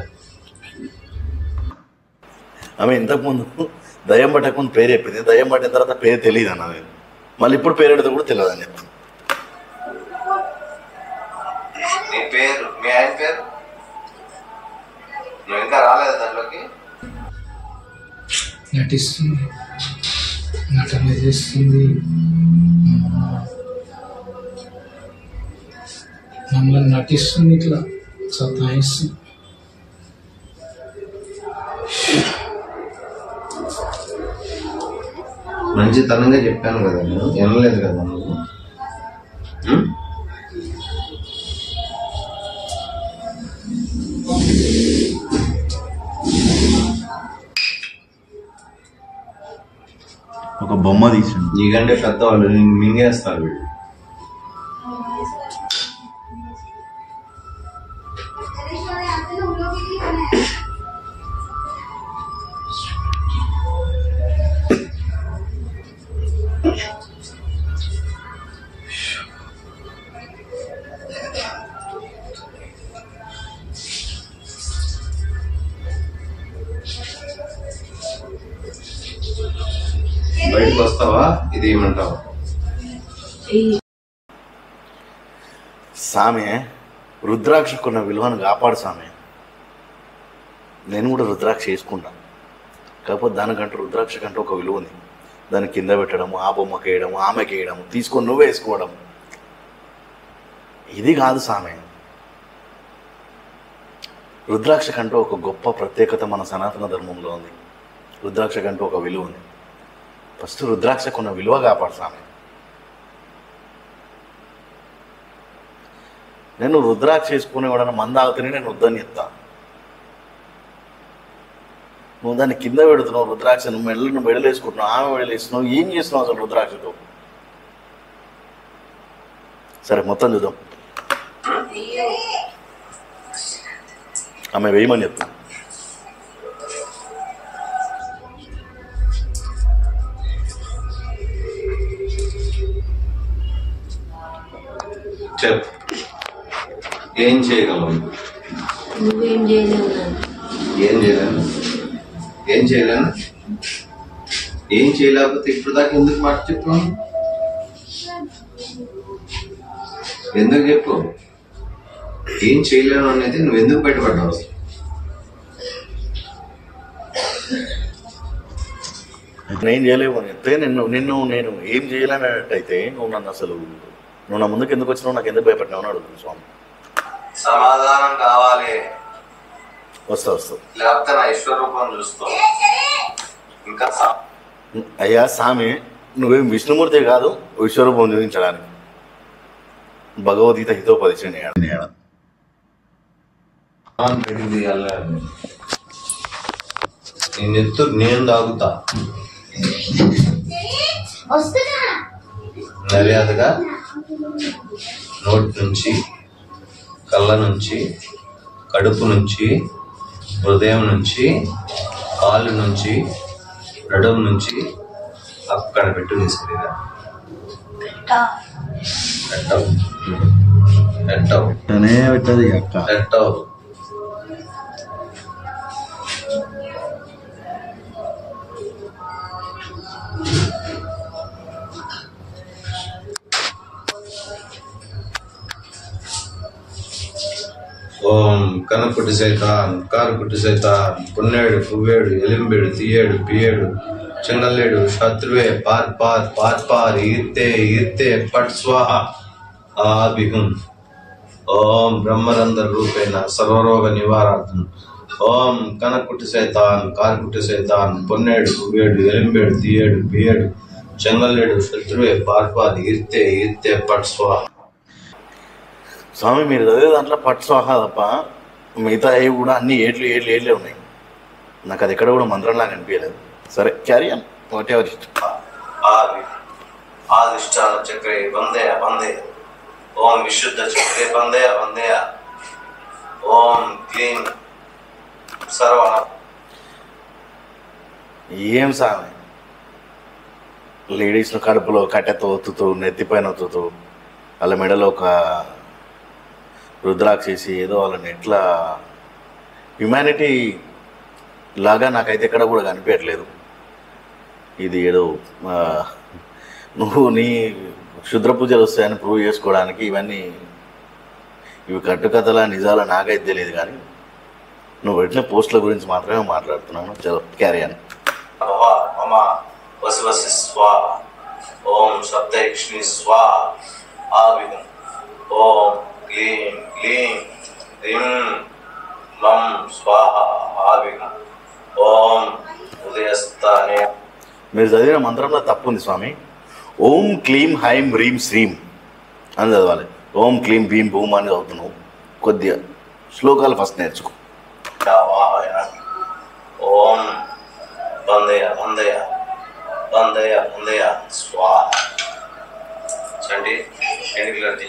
ఆమె ఇంతకుముందు దయ్యం పట్టకముందు పేరు చెప్పింది, దయ్యం పట్టిన తర్వాత పేరు తెలియదు అన్న. మళ్ళీ ఇప్పుడు పేరు ఎడితే కూడా తెలియదు అని చెప్తాను. నీ పేరు, మీ ఆయన పేరు? నువ్వు ఇంకా రాలేదు దాంట్లోకి? నటిస్తుంది, నటన చేస్తుంది, మమ్మల్ని నటిస్తుంది, ఇట్లా సతాయిస్తుంది. మంచితనంగా చెప్పాను కదా, నేను వినలేదు కదా నువ్వు. ఒక బొమ్మ తీసిండు. నీకంటే పెద్దవాళ్ళు నేను మింగేస్తారు వీళ్ళు. బయటకు వస్తావా? ఇది ఏమంటావా? సామె రుద్రాక్షకున్న విలువను కాపాడు సామె. నేను కూడా రుద్రాక్ష వేసుకుంటాను, కాకపోతే దానికంటూ రుద్రాక్ష కంటూ ఒక విలువ ఉంది. దాన్ని కింద పెట్టడము, ఆ బొమ్మకి వేయడము, ఆమెకి వేయడము, తీసుకొని నువ్వే వేసుకోవడం, ఇది కాదు సామె. రుద్రాక్ష కంటూ ఒక గొప్ప ప్రత్యేకత మన సనాతన ధర్మంలో ఉంది. రుద్రాక్ష కంటూ ఒక విలువ ఉంది. ఫస్ట్ రుద్రాక్షకున్న విలువ కాపాడు సామె. నేను రుద్రాక్ష వేసుకుని కూడా మంద ఆగుతూనే నేను వద్దని చెప్తా. నువ్వు దాన్ని కింద పెడుతున్నావు రుద్రాక్ష, నువ్వు మెడలు వేసుకుంటున్నావు, ఆమె మెడలు వేస్తున్నావు, ఏం చేస్తున్నావు అసలు రుద్రాక్షతో? సరే మొత్తం చూద్దాం. ఆమె వేయమని చెప్తా. చెప్పు, ఏం చేయగలవు? నువ్వేం చేయలేవు. ఏం చేయలేను? ఏం చేయలేను? ఏం చేయలేకపోతే ఇప్పుడు దాకా ఎందుకు మాట చెప్పాను? ఎందుకు చెప్పు? ఏం చేయలేను అనేది నువ్వు ఎందుకు బయటపడ్డావు? నేను చేయలేవు అని చెప్తే నేను ఏం చేయలేనట్టయితే నువ్వు నా ముందుకు ఎందుకు వచ్చినావు, నాకు ఎందుకు భయపడినావు అని అడుగుతుంది స్వామి. సమాధానం కావాలి. వస్తా లేకపోతే నా విశ్వరూపం చూస్తావు. ఇంకా అయ్యా స్వామి, నువ్వేం విష్ణుమూర్తి కాదు విశ్వరూపం చూపించడానికి. భగవద్గీత హితోపదేశం నేనెత్తు, నేను తాగుతా. మర్యాదగా నోటి నుంచి, కళ్ళ నుంచి, కడుపు నుంచి, హృదయం నుంచి, కాళ్ళు నుంచి, నడుము నుంచి అక్కడ పెట్టు నీ శరీరం. పెట్టవు పెట్టవు పెట్టనే పెట్టదు అక్క. పెట్టవు. ఓం కనపుటి సైతాన్ కారుపుటి సైతాన్ పున్నేడు పువ్వేడు ఎలింబేడు తీయేడు పియేడు చెంగల్లేడు శత్రువే పార్ పార్ పార్ పార్ ఈర్తే ఈర్తే పట్ స్వాహ ఆభిహుం. ఓం బ్రహ్మరంధ్ర రూపేణ సర్వరోగ నివారార్థం. ఓం కనకుటి సైతాన్ కారుకుటి సైతాన్ పున్నేడు పువ్వేడు ఎలింబేడు తీయేడు పియేడు చెంగల్లేడు శత్రువే పార్ పార్ ఈర్తే ఈర్తే పట్ స్వాహ. స్వామి మీరు చదివే దాంట్లో పట్టు స్వాహ తప్ప మిగతా అవి కూడా అన్ని ఏట్లే ఉన్నాయి. నాకు అది ఎక్కడ కూడా మంత్రంలాగా అనిపించలేదు. సరే క్యారీ అన్ వాట్ ఎవర్ ఇష్టం. ఆదిష్టాన చక్రే వందయ వందయ. ఓం విశుద్ధ చక్రే వందయ వందయ. ఓం క్లీం సర్వ. ఏం స్వామి లేడీస్ను కడుపులో కట్టెతో ఒత్తుతూ నెత్తిపైన ఒత్తుతూ వాళ్ళ మెడలో ఒక రుద్రాక్షేసి ఏదో వాళ్ళని ఎట్లా హ్యుమానిటీ లాగా నాకైతే ఎక్కడ కూడా కనిపించట్లేదు. ఇది ఏదో నువ్వు నీ క్షుద్ర పూజలు వస్తాయని ప్రూవ్ చేసుకోవడానికి ఇవి కట్టుకథల నిజాల నాకైతే తెలియదు. కానీ నువ్వు పెట్టిన పోస్టుల గురించి మాత్రమే మాట్లాడుతున్నాను. చలో క్యారీ అన్. ఓం సప్తయక్ష్మి స్వాహ ఆవిహం. ఓం క్లీం క్లీం హ్రీం మం స్వాహ ఆవిహం. ఓం ఉదయస్థానే. మీరు చదివిన మంత్రంలో తప్పు ఉంది స్వామి. ఓం క్లీం హైం హ్రీం శ్రీం అని చదవాలి. ఓం క్లీం భీం భూమ్ అని చదువుతున్నావు. కొద్దిగా శ్లోకాలు ఫస్ట్ నేర్చుకో. ఓం వందయ వందయ వందయ వందయ స్వాహ. చండి ఎన్నికలది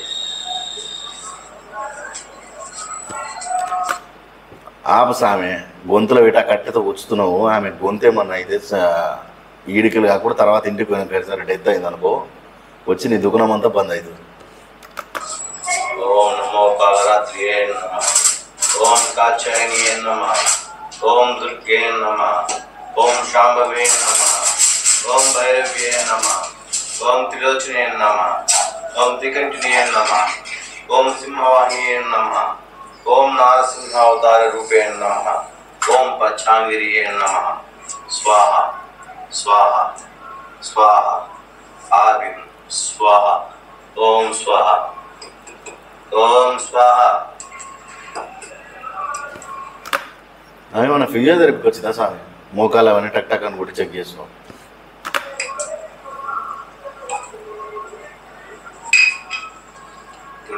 ఆపసామె గొంతులో విట కట్టెతో కూర్చుతున్నావు. ఆమె గొంతేమన్నా అయితే ఈడికలు కాకుండా తర్వాత ఇంటికి పోయిన సరే డెత్ అయింది అనుకో, వచ్చి నీ దుకాణం అంతా బంద్ అవుతుంది. ఓం నమో కాలరాత్రియే నమః. ఓం కాచాయనియే నమః. ఓం దుర్గే నమః. ఓం శాంభవే నమః. ఓం భైరవ్యే నమః. ఓం త్రిలోచనే నమః. ఓం త్రికంఠినే నమః. ఓం సింహవాహినే నమః. ఓం నారసింహావతార రూపే నమః. ఓం పచ్చాంగిరియే నమః. స్వాహ స్వాహ స్వాహ ఆవిం స్వాహ. ఓం స్వాహ ఓం స్వాహ. ఏమన్నా ఫిజియోథెరపీకి వచ్చిందా స్వామి? మోకాలు అవన్నీ టక్ టక్ అని కొట్టి చెక్ చేస్తున్నావు.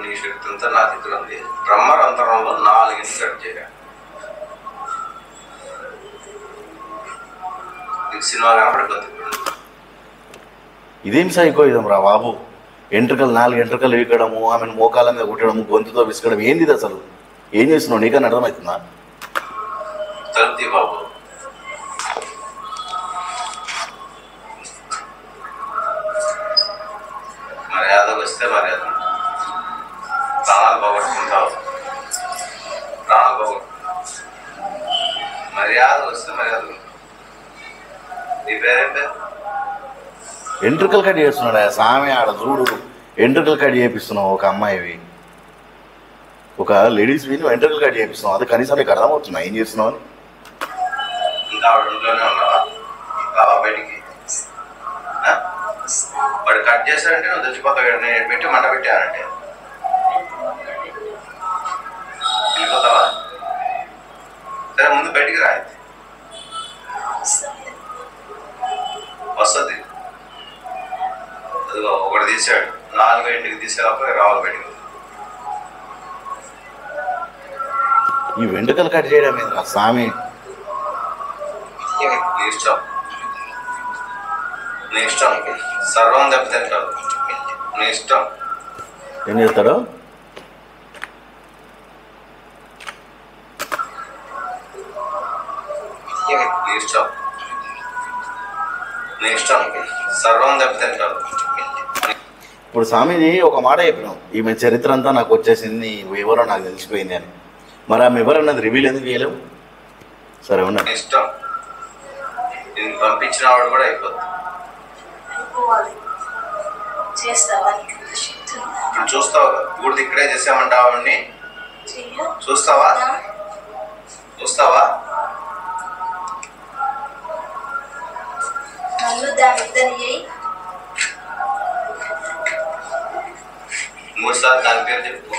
నీ శక్తి అంతా నా దగ్గర ఉంది. బ్రహ్మరంధ్రంలో 4 ఇంటి కట్ చేయాలి. సినిమా కనపడిపోతుంది. ఇదేం సైకో ఇదం రా బాబు. 4 ఎంట్రుకలు వీకడము, ఆమెను మోకాల మీద కొట్టడము, గొంతుతో విసకడం ఏంది ఇది అసలు? ఏం చేస్తున్నావు? నీకన్నా అర్థమవుతుందా? తల్లి బాబు మర్యాదకు వస్తే మర్యాద, ప్రాణాలు పోగొట్టుకుంటావు. మర్యాద వస్తే మర్యాద. నీ పేరేం పేరు? ఎంట్రుకలు కట్ చేస్తున్నాడు సామె. ఆడ చూడు, ఎంట్రుకలు కట్ చేపిస్తున్నావు ఒక అమ్మాయివి, ఒక లేడీస్ నువ్వు ఎంట్రుకలు కట్ చేపిస్తున్నావు. అది కనీసం నీకు అర్థమవుతున్నా ఏం చేస్తున్నావు అని? ఇంకా ఆవిడ ఇంట్లోనే ఉన్నావా? బాబా బయటికి వాడు కట్ చేశారంటే నువ్వు తెచ్చిపోతావు. నేను పెట్టి మంట పెట్టానంటే వెళ్ళిపోతావా? సరే ముందు బయటికి రా. వస్తుంది. అదిగో ఒకటి తీసాడు. 4 ఇంటికి తీసేటప్పుడు రావాలి బయటికి. ఈ వెంట్రుకలు కట్ చేయడం ఏంద్రా స్వామి? నీ ఇష్టం, నీ ఇష్టం. సర్వం దెబ్బతింటావు. నీ ఇష్టం. ఏం చేస్తాడు? నీ ఇష్టం, నీ ఇష్టం. సర్వం దెబ్బతింటావు. ఇప్పుడు స్వామీజీ ఒక మాట చెప్పినాం, ఈమె చరిత్ర అంతా నాకు వచ్చేసింది, ఎవరో నాకు తెలిసిపోయింది అని. మరి ఆమె ఎవరన్నది రివీల్ ఎందుకు చేయలేవు? సరే ఉన్నా ఇష్టం, దీనికి పంపించిన వాడు కూడా అయిపోతుంది. ఇప్పుడు చూస్తావు, ఊరిది ఇక్కడే చేసామంటావా? వాడిని చూస్తావా? చూస్తావా? మూడుసార్లు దాని పేరు చెప్పు.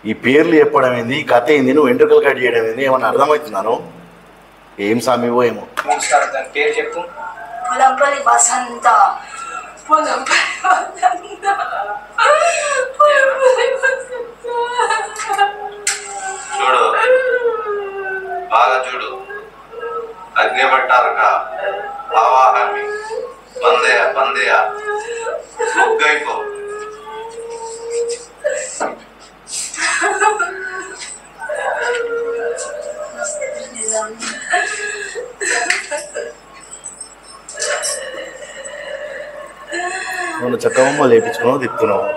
ఈ పేర్లు చెప్పడం ఏంది, కథ ఏంది, నువ్వు వెంట్రుకలు కట్ చేయడం ఏంది, ఏమన్నా అర్థమవుతున్నాను? ఏం సామివో ఏమో. మూడుసార్లు దాని పేరు చెప్పు. పొలంపల్లి వసంత. పొలంపల్లి వసంత. చూడు, బాగా చూడు. అగ్నిపట్టారక ఆవాహాన్ని బందయ బందయ మొగ్గైపో. నువ్వు చక్కమ్మ లేపించుకున్నావు, తిప్పుతున్నావు.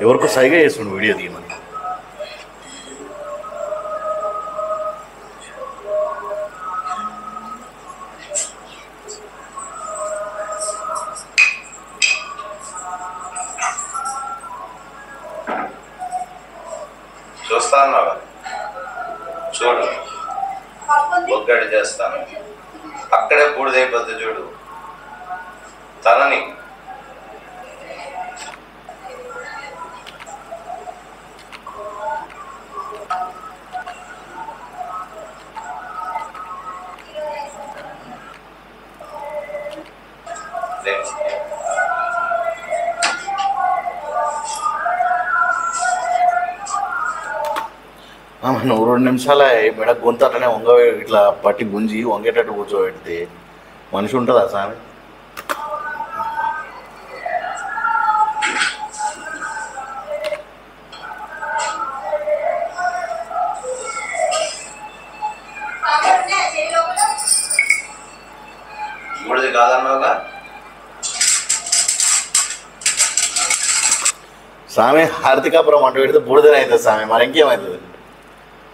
ఎవరికో సైగా చేస్తుండు వీడియో తీయమని. చూస్తాను, చూడు, ఒక్కటి చేస్తాను. అక్కడే బూడిదైపోద్ది చూడు తనని. నువ్వు 2 నిమిషాల మెడ గొంతు అట్లనే వంగ ఇట్లా పట్టి గుంజి వంగేటట్టు కూర్చోబెడితే మనిషి ఉంటుందా స్వామి? బూడిది కాదన్నావుగా స్వామి. హారతికాపురం అంటూ పెడితే బూడిదనే అవుతుంది స్వామి, మరి ఇంకేమవుతుంది?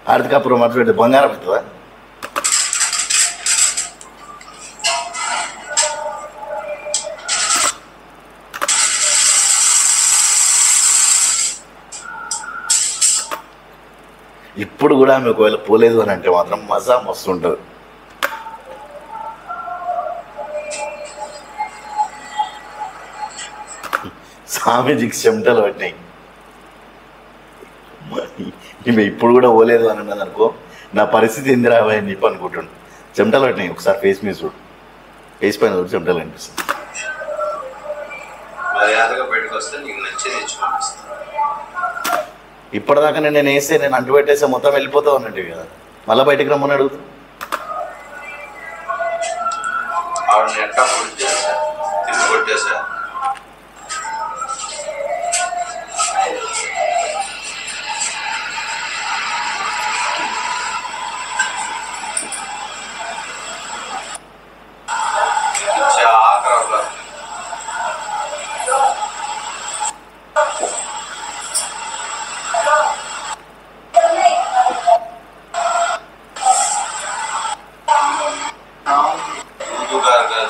హారతికాపురం అంటూ పెడితే బంగారం అవుతుందా? ఇప్పుడు కూడా ఆమె ఒకవేళ పోలేదు అని అంటే మాత్రం మజా మస్తు ఉంటుంది. స్వామీజీకి చెమటలు పట్టినాయి. ఈమె ఇప్పుడు కూడా పోలేదు అని అన్నది అనుకో, నా పరిస్థితి ఏందిరా అని చెప్పి అనుకుంటుండు. చెమటలు పట్టినాయి. ఒకసారి ఫేస్ మీద చూడు, ఫేస్ పైన చూడు, చెమటలు అనిపిస్తుంది. ఇప్పటిదాకా నేను వేస్తే, నేను అంటు పెట్టేస్తే మొత్తం వెళ్ళిపోతావు అన్నట్టు కదా, మళ్ళీ బయటికి రమ్మని అడుగుతా.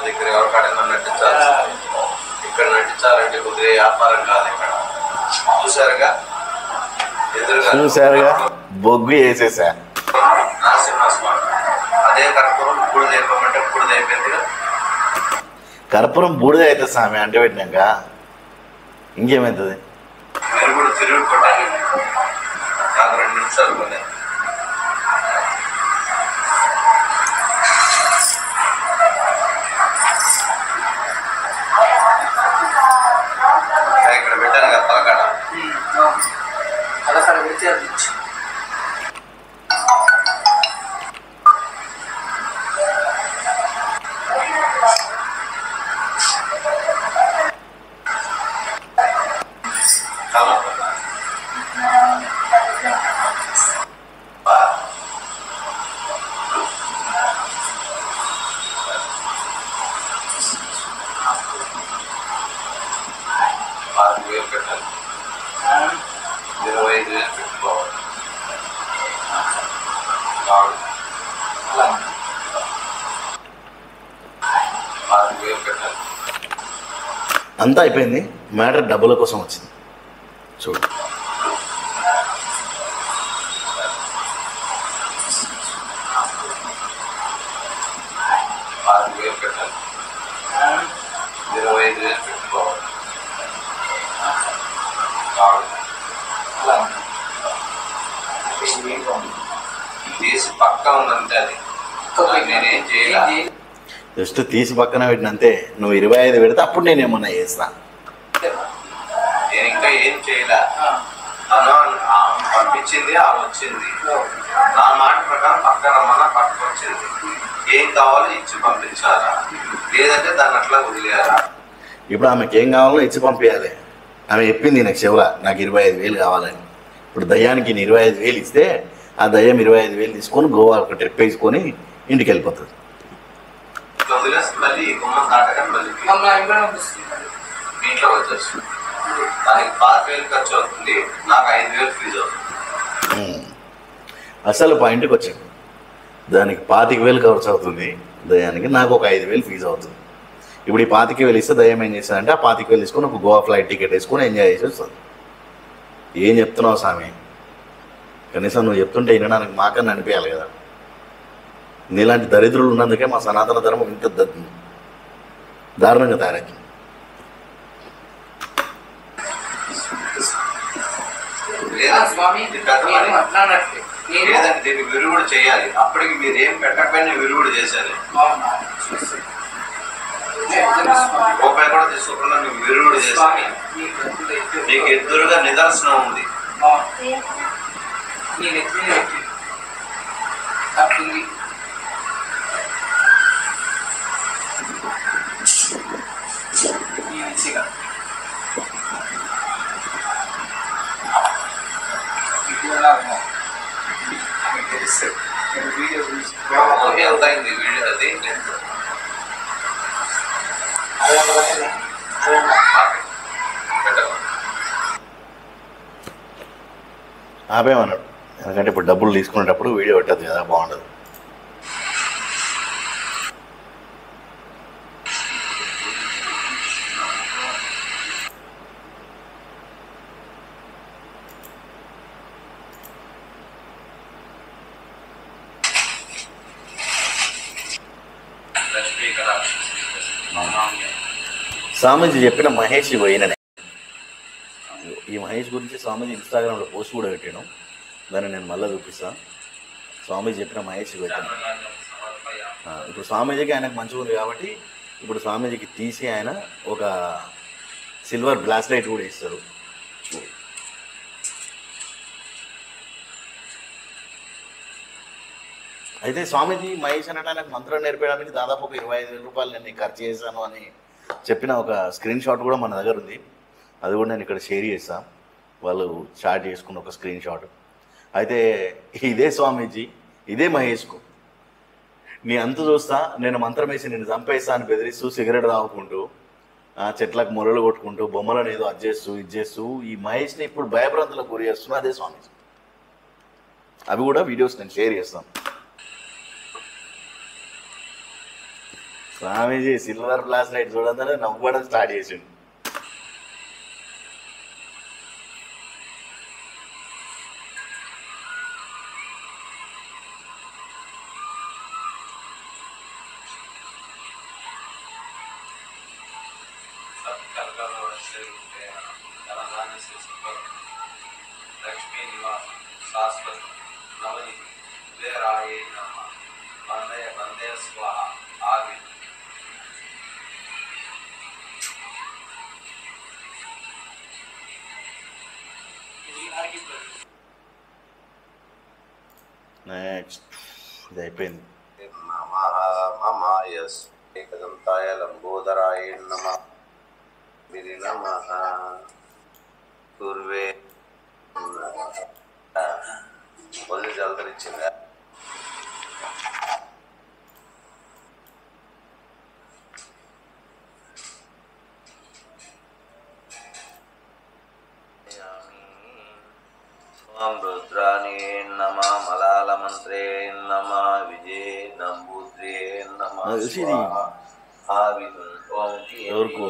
దగ్గర ఎవరికాడైనా నటించాలి, ఇక్కడ నటించాలంటే కుదిరే వ్యాపారం కాదు. ఇక్కడ చూసారుగా, చూసారుగా బొగ్గు వేసేసా. అదే కర్పూరం బూడిద అయిపోమంటే బూడిద అయిపోయిందిగా. కర్పూరం బూడిద అవుతుంది స్వామి అంటే పెట్టినాక, ఇంకేమవుతుంది? మీరు కూడా తిరిగి కొట్టాలి. నాకు 2 నిమిషాలు పని. ఇక్కడ పెట్టాను కదా తలకాడ, అక్కడ పెడితే అది అంతా అయిపోయింది. మ్యాటర్ డబ్బుల కోసం వచ్చింది. చూడు జస్ట్ తీసి పక్కన పెట్టినంతే. నువ్వు 25 పెడితే అప్పుడు నేను ఏమన్నా చేస్తా. నేను ఇంకా ఏం చేయలే. పంపించింది ఆమె వచ్చింది, నా మాట ప్రకారం పక్కన రమ్మన్నా పట్టుకొచ్చింది. ఏం కావాలో ఇచ్చి పంపించాలా, లేదంటే దాన్ని అట్లా వదిలేయాలా? ఇప్పుడు ఆమెకి ఏం కావాలో ఇచ్చి పంపించాలి. ఆమె చెప్పింది నాకు చెవులా, నాకు 25,000 కావాలని. ఇప్పుడు దయ్యానికి 25,000 ఇస్తే ఆ దయ్యం 25,000 తీసుకొని గోవా ఒక ట్రిప్ వేసుకొని ఇంటికి వెళ్ళిపోతుంది. మళ్ళీ గుమ్మ దాటగా మళ్ళీ ఇంట్లో వచ్చేసి దానికి 5,000 ఖర్చు అవుతుంది, నాకు 5,000 ఫీజు అవుతుంది. అసలు పాయింట్కి వచ్చాను. దానికి 25,000 ఖర్చు అవుతుంది దయ్యానికి, నాకు ఒక 5,000 ఫీజు అవుతుంది. ఇప్పుడు ఈ 25,000 ఇస్తే దయ్యం ఏం చేస్తుందంటే ఆ 25,000 తీసుకొని ఒక గోవా ఫ్లైట్ టికెట్ వేసుకొని ఎంజాయ్ చేసి వస్తుంది. ఏం చెప్తున్నావు స్వామి? కనీసం నువ్వు చెప్తుంటే వినడానికి మాకన్నా అనిపించాలి కదా. నీలాంటి దరిద్రులు ఉన్నందుకే మా సనాతన ధర్మం ఇంత దారుణంగా తయారైంది. లేదంటే దీన్ని విరుగుడు చేయాలి. అప్పటికి మీరు ఏం పెట్టకపోయినా విరుగుడు చేశారు. రూపాయి కూడా తీసుకోకుండా మీకు విరుగుడు చేశాను. మీకు ఎదురుగా నిదర్శనం ఉంది. ఎంత అయింది వీడియో? అది ఆపేమన్నాడు. ఎందుకంటే ఇప్పుడు డబ్బులు తీసుకునేటప్పుడు వీడియో పెట్టదు కదా, బాగుండదు. స్వామీజీ చెప్పిన మహేష్ పోయిననే. ఈ మహేష్ గురించి స్వామీజీ ఇన్స్టాగ్రామ్లో పోస్ట్ కూడా పెట్టాను, దాన్ని నేను మళ్ళీ చూపిస్తాను. స్వామీజీ చెప్పిన మహేష్ పెట్టాను. ఇప్పుడు స్వామీజీకి ఆయనకు మంచిగా ఉంది కాబట్టి ఇప్పుడు స్వామీజీకి తీసి ఆయన ఒక సిల్వర్ బ్రాస్లెట్ కూడా ఇస్తారు. అయితే స్వామీజీ మహేష్ అనట ఆయనకు మంత్రం నేర్పడానికి దాదాపు ఒక 25,000 రూపాయలు నేను ఖర్చు చేశాను అని చెప్పిన ఒక స్క్రీన్ షాట్ కూడా మన దగ్గర ఉంది. అది కూడా నేను ఇక్కడ షేర్ చేస్తాను. వాళ్ళు చాట్ చేసుకున్న ఒక స్క్రీన్ షాట్. అయితే ఇదే స్వామీజీ ఇదే మహేష్కు నీ అంతు చూస్తా, నేను మంత్రం వేసి నేను చంపేస్తా అని బెదిరిస్తూ సిగరెట్ తాగుకుంటూ చెట్లకు మొరలు కొట్టుకుంటూ బొమ్మలను ఏదో అది చేస్తూ ఇది చేస్తూ ఈ మహేష్ని ఇప్పుడు భయభ్రాంతులకు గురి చేస్తున్నా అదే స్వామీజీ. అవి కూడా వీడియోస్ నేను షేర్ చేస్తాను. స్వామీజీ సిల్వర్ బ్రాస్లెట్ చూడంగానే నవ్వడం స్టార్ట్ చేసిండు. లక్ష్మీ నివాస్ శాశ్వత నవనిధి వేరాయే నమ వందయ వందయ స్వాహ ఆగి నెక్స్ట్ ఇది అయిపోయింది. మమాయస్ ఏకదంతాయ లంబోదరాయ నమ విధి నమః పూర్వే మొదటి జలదరిచ్చిందా రుద్రాణి నమ మలాల మంత్రే నమ విజయ నంబూద్రే నమ ఎవరికి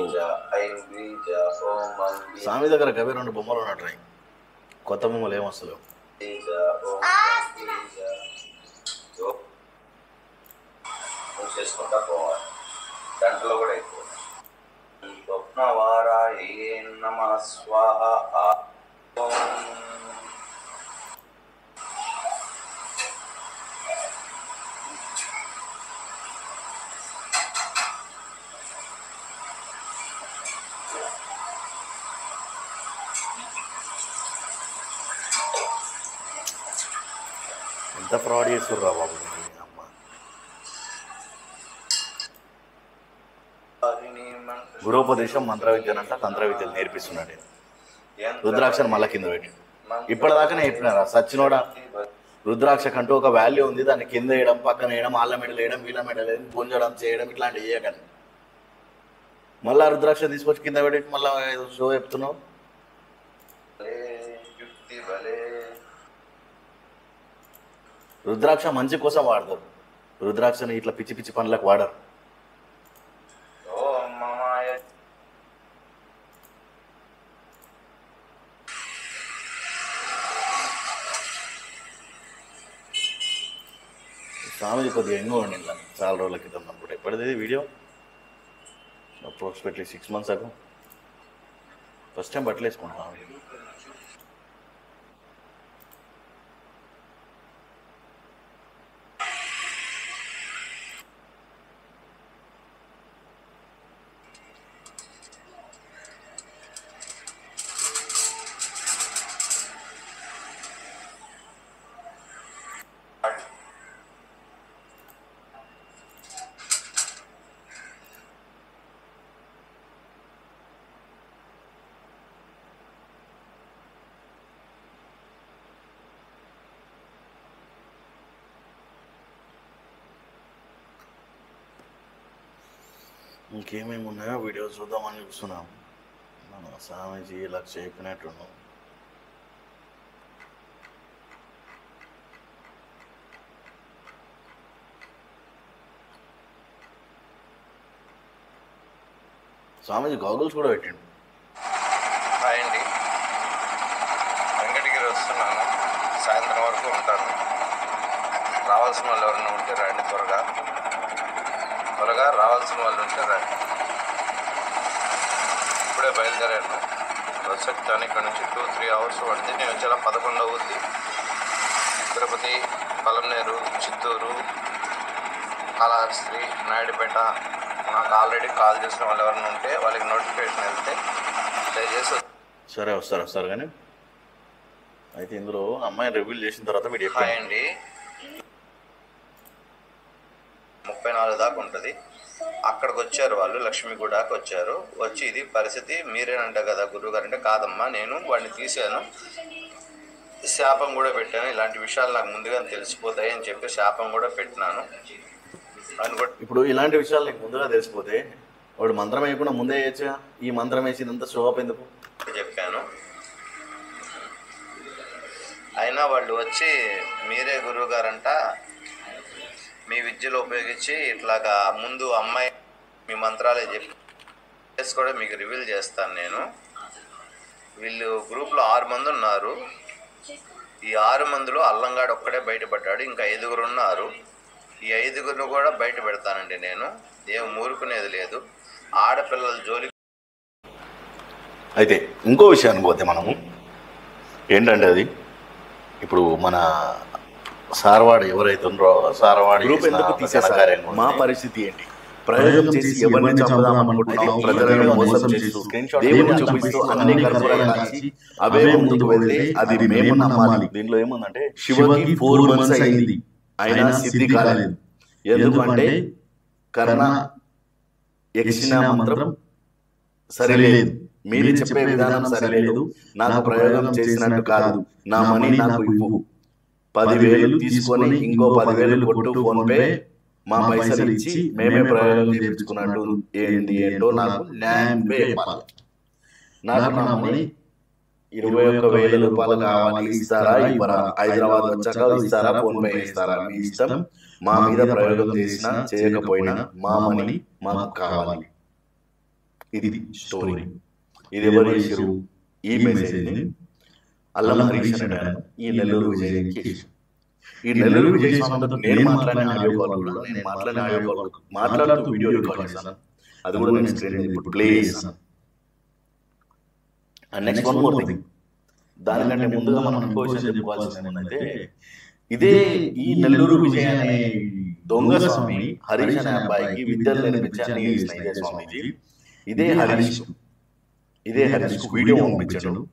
స్వామి దగ్గర గవే 2 బొమ్మలు ఉన్నట్టు కొత్త బొమ్మలు ఏమొస్తలేవు. చేసుకుంటా పోవాలి. గంటలో కూడా ఎక్కువ. స్వప్నవారాయే నమః స్వాహ. ఎంత ఫ్రాడ్ చేస్తుర్రా బాబు. గురోపదేశం మంత్ర విద్యనంట తంత్ర విద్యలు నేర్పిస్తున్నాడు. రుద్రాక్షను మళ్ళా కింద పెట్టి ఇప్పటిదాకానే చెప్పినారా సచ్చినోడా. రుద్రాక్ష కంటూ ఒక వాల్యూ ఉంది, దాన్ని కింద వేయడం, పక్కన వేయడం, ఆళ్ళ మెడలు వేయడం, వీళ్ళ మెడలు వేయడం, గుంజడం, చేయడం ఇట్లాంటివి చేయకండి. మళ్ళా రుద్రాక్ష తీసుకొచ్చి కింద పెట్టి మళ్ళీ షో చెప్తున్నావు. రుద్రాక్ష మంచి కోసం వాడతారు, రుద్రాక్షని ఇట్లా పిచ్చి పిచ్చి పనులకు వాడరు. స్వామిజీ కొద్దిగా ఎంగో ఉండి ఇలా చాలా రోజుల క్రితం అనుకుంటా. ఎప్పటిది వీడియో? అప్రాక్సిమేట్లీ 6 months అగో. ఫస్ట్ టైం బట్టలు వేసుకుంటాం. ఇంకేమేమి ఉన్నాయో వీడియోస్ చూద్దామని చూస్తున్నాం. మన స్వామీజీ ఇలా చెప్పినట్టున్నాం. స్వామీజీ గాగుల్స్ కూడా పెట్టండి. హాయ్ అండి, వెంకటగిరి వస్తున్నాను. సాయంత్రం వరకు ఉంటాను. రావాల్సిన వాళ్ళు ఎవరైనా ఉంటే రండి. త్వరగా రావాల్సిన వాళ్ళు ఉంటే రండి. ఇప్పుడే బయలుదేరాను. బస్ ఎక్కుతాను. ఇక్కడ నుంచి 2-3 hours పడుతుంది. నేను వచ్చేలా 11 అవుద్ది. తిరుపతి, పలమనేరు, చిత్తూరు, కాళహస్తి, నాయుడుపేట. నాకు ఆల్రెడీ కాల్ చేసిన వాళ్ళు ఎవరైనా ఉంటే వాళ్ళకి నోటిఫికేషన్ వెళ్తే దయచేసి సరే వస్తారు కానీ అయితే ఇందులో అమ్మాయిని రివీల్ చేసిన తర్వాత వీడియో అండి 34 దాకా ఉంటుంది. అక్కడికి వచ్చారు వాళ్ళు, లక్ష్మీగూడకి వచ్చారు. వచ్చి ఇది పరిస్థితి మీరేనంట కదా గురువుగారు అంటే, కాదమ్మా నేను వాడిని తీసాను, శాపం కూడా పెట్టాను, ఇలాంటి విషయాలు నాకు ముందుగానే తెలిసిపోతాయి అని చెప్పి శాపం కూడా పెట్టినాను అని. ఇప్పుడు ఇలాంటి విషయాలు నీకు ముందుగా తెలిసిపోతే వాడు మంత్రం వేయకుండా ముందే వేయచ్చా? ఈ మంత్రం వేసినంత షో అప్ ఎందుకు చెప్పాను. అయినా వాళ్ళు వచ్చి మీరే గురువు గారంట, మీ విద్యలో ఉపయోగించి ఇట్లాగా ముందు అమ్మాయి మీ మంత్రాలే చెప్పి కూడా మీకు రివీల్ చేస్తాను నేను. వీళ్ళు గ్రూప్లో 6 మంది ఉన్నారు. ఈ 6 మందిలో అల్లంగాడు ఒక్కడే బయటపడ్డాడు. ఇంకా 5 ఉన్నారు. ఈ 5 కూడా బయట పెడతానండి నేను. ఏం మూరుకునేది లేదు. ఆడపిల్లల జోలి. అయితే ఇంకో విషయానికి పోతే మనము ఏంటంటే అది ఇప్పుడు మన సార్వాడు ఎవరైతే ఉన్నారో సార్వాడు గ్రూప్ ఎందుకు తీసేసారు? మా పరిస్థితి ఏంటి? ప్రయోగం చేసి ఎవరిని చంపుదామనుకుంటున్నాం, ప్రజలను మోసం చేస్తూ దేవుని చూపిస్తూ అన్ని కర్పూరాలు కాల్చి అవే ముందుకు వెళ్తే అది మేము నమ్మాలి. దీంట్లో ఏముందంటే శివకి 4 months అయింది, అయినా సిద్ధి కాలేదు. ఎందుకంటే కర్ణ యక్షిణ మంత్రం సరిలేదు, మీరు చెప్పే విధానం సరిలేదు, నాకు ప్రయోగం చేసినట్టు కాదు, నా మనీ నాకు ఇవ్వు, 10,000 తీసుకొని ఇంకో 10,000 కొట్టు ఫోన్ పే, మా పైసలు ఇచ్చి మేమే ప్రయోగం చేయించుకున్నట్టు ఏంటో నాకు న్యాయం చెప్పాలి. నాకు నా మనీ 21,000 రూపాయలు కావాలి, ఇస్తారా ఇవ్వరా, హైదరాబాద్ వచ్చాక ఇస్తారా ఫోన్ పే ఇస్తారా, మీ ఇష్టం, మా మీద ప్రయోగం చేసినా చేయకపోయినా మా మనీ మాకు కావాలి. ఇది స్టోరీ. ఇది ఎవరు చేశారు? ఈ మెసేజ్ని అల్లం హరీష్ అనే ఈ నెల్లూరు విజయ్. ఈ నెల్లూరు విజయ్ స్వామితో నేను మాట్లాడిన ఆడియో కాల్ కూడా, నేను మాట్లాడిన ఆడియో కాల్ మాట్లాడుతూ వీడియో రికార్డ్ చేశాను. అది కూడా నేను స్క్రీన్ ఇప్పుడు ప్లే చేస్తాను. And next one more thing, దానికంటే ముందుగా మనం ఇంకో విషయం చెప్పుకోవాల్సింది ఏంటంటే, ఇదే ఈ నెల్లూరు విజయ్ అనే దొంగ స్వామి హరీష్ అనే అబ్బాయికి విద్యలు నేర్పించి అన్ని ఇదే స్వామీజీ ఇదే హరీష్ వీడియో పంపించాడు.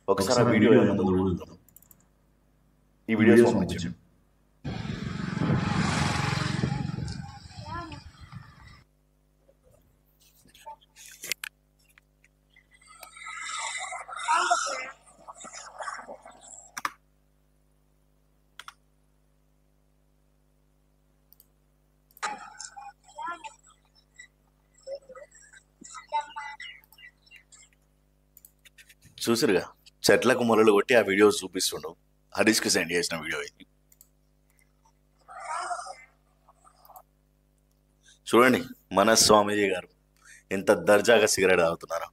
ఒకసారి ఆ వీడియో ఏమన్నా చూద్దాం. ఈ వీడియోస్ పంపించాడు. చూసిరుగా, చెట్లకు మొలలు కొట్టి ఆ వీడియోస్ చూపిస్తుండు. హరీష్కి సెండ్ చేసిన వీడియో ఇది. చూడండి మన స్వామీజీ గారు ఎంత దర్జాగా సిగరెట్ తాగుతున్నారో.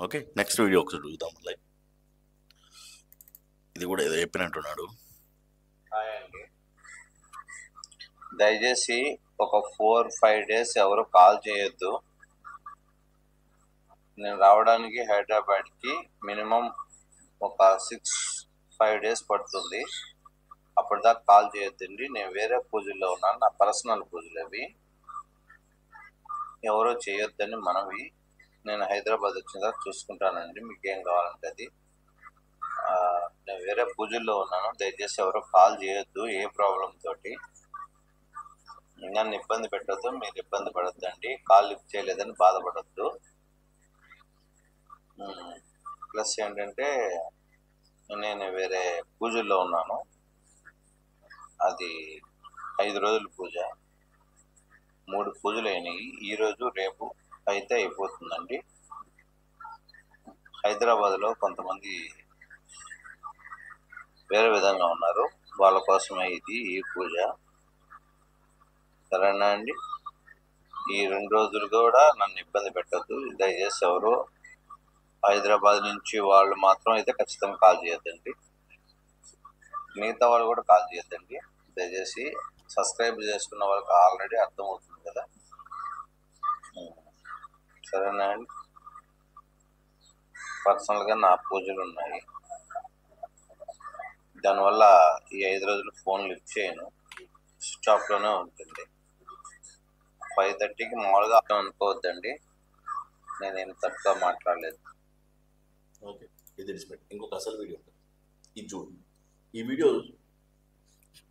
ఓకే, నెక్స్ట్ వీడియో ఒకసారి చూద్దాం. మళ్ళీ ఇది కూడా ఏదో చెప్పినట్టున్నాడు. దయచేసి ఒక 4-5 డేస్ ఎవరు కాల్ చేయొద్దు. నేను రావడానికి హైదరాబాద్కి మినిమం ఒక 6-5 డేస్ పడుతుంది. అప్పటిదాకా కాల్ చేయొద్దండి. నేను వేరే పూజల్లో ఉన్నాను, నా పర్సనల్ పూజలు అవి, ఎవరో చేయొద్దని మనవి. నేను హైదరాబాద్ వచ్చిన తర్వాత చూసుకుంటానండి, మీకు ఏం కావాలంటే అది. నేను వేరే పూజల్లో ఉన్నాను, దయచేసి ఎవరో కాల్ చేయొద్దు. ఏ ప్రాబ్లం తోటి నన్ను ఇబ్బంది పెట్టద్దు, మీరు ఇబ్బంది పడద్దండి. కాల్ లిఫ్ట్ చేయలేదని బాధపడద్దు. ప్లస్ ఏంటంటే, నేను వేరే పూజల్లో ఉన్నాను, అది 5 రోజుల పూజ, 3 పూజలు అయినాయి. ఈరోజు రేపు అయితే అయిపోతుందండి. హైదరాబాద్లో కొంతమంది వేరే విధంగా ఉన్నారు, వాళ్ళ కోసమే ఇది ఈ పూజ. సరేనా అండి? ఈ 2 రోజులు కూడా నన్ను ఇబ్బంది పెట్టద్దు. దయచేసి ఎవరు హైదరాబాద్ నుంచి వాళ్ళు మాత్రం అయితే ఖచ్చితంగా కాల్ చేయొద్దండి. మిగతా వాళ్ళు కూడా కాల్ చేయొద్దండి దయచేసి. సబ్స్క్రైబ్ చేసుకున్న వాళ్ళకి ఆల్రెడీ అర్థమవుతుంది కదా. సరేనా అండి? పర్సనల్గా నా పూజలు ఉన్నాయి, దానివల్ల ఈ 5 రోజులు ఫోన్ లిఫ్ట్ చేయను, స్విచ్ ఆఫ్లోనే ఉంటుంది. 5:30కి మామూలుగా అనుకోవద్దండి, నేనేం తప్పుగా మాట్లాడలేదు. ఓకే, ఇది రెస్పెక్ట్. ఇంకొక అసలు వీడియో ఇది చూడు. ఈ వీడియో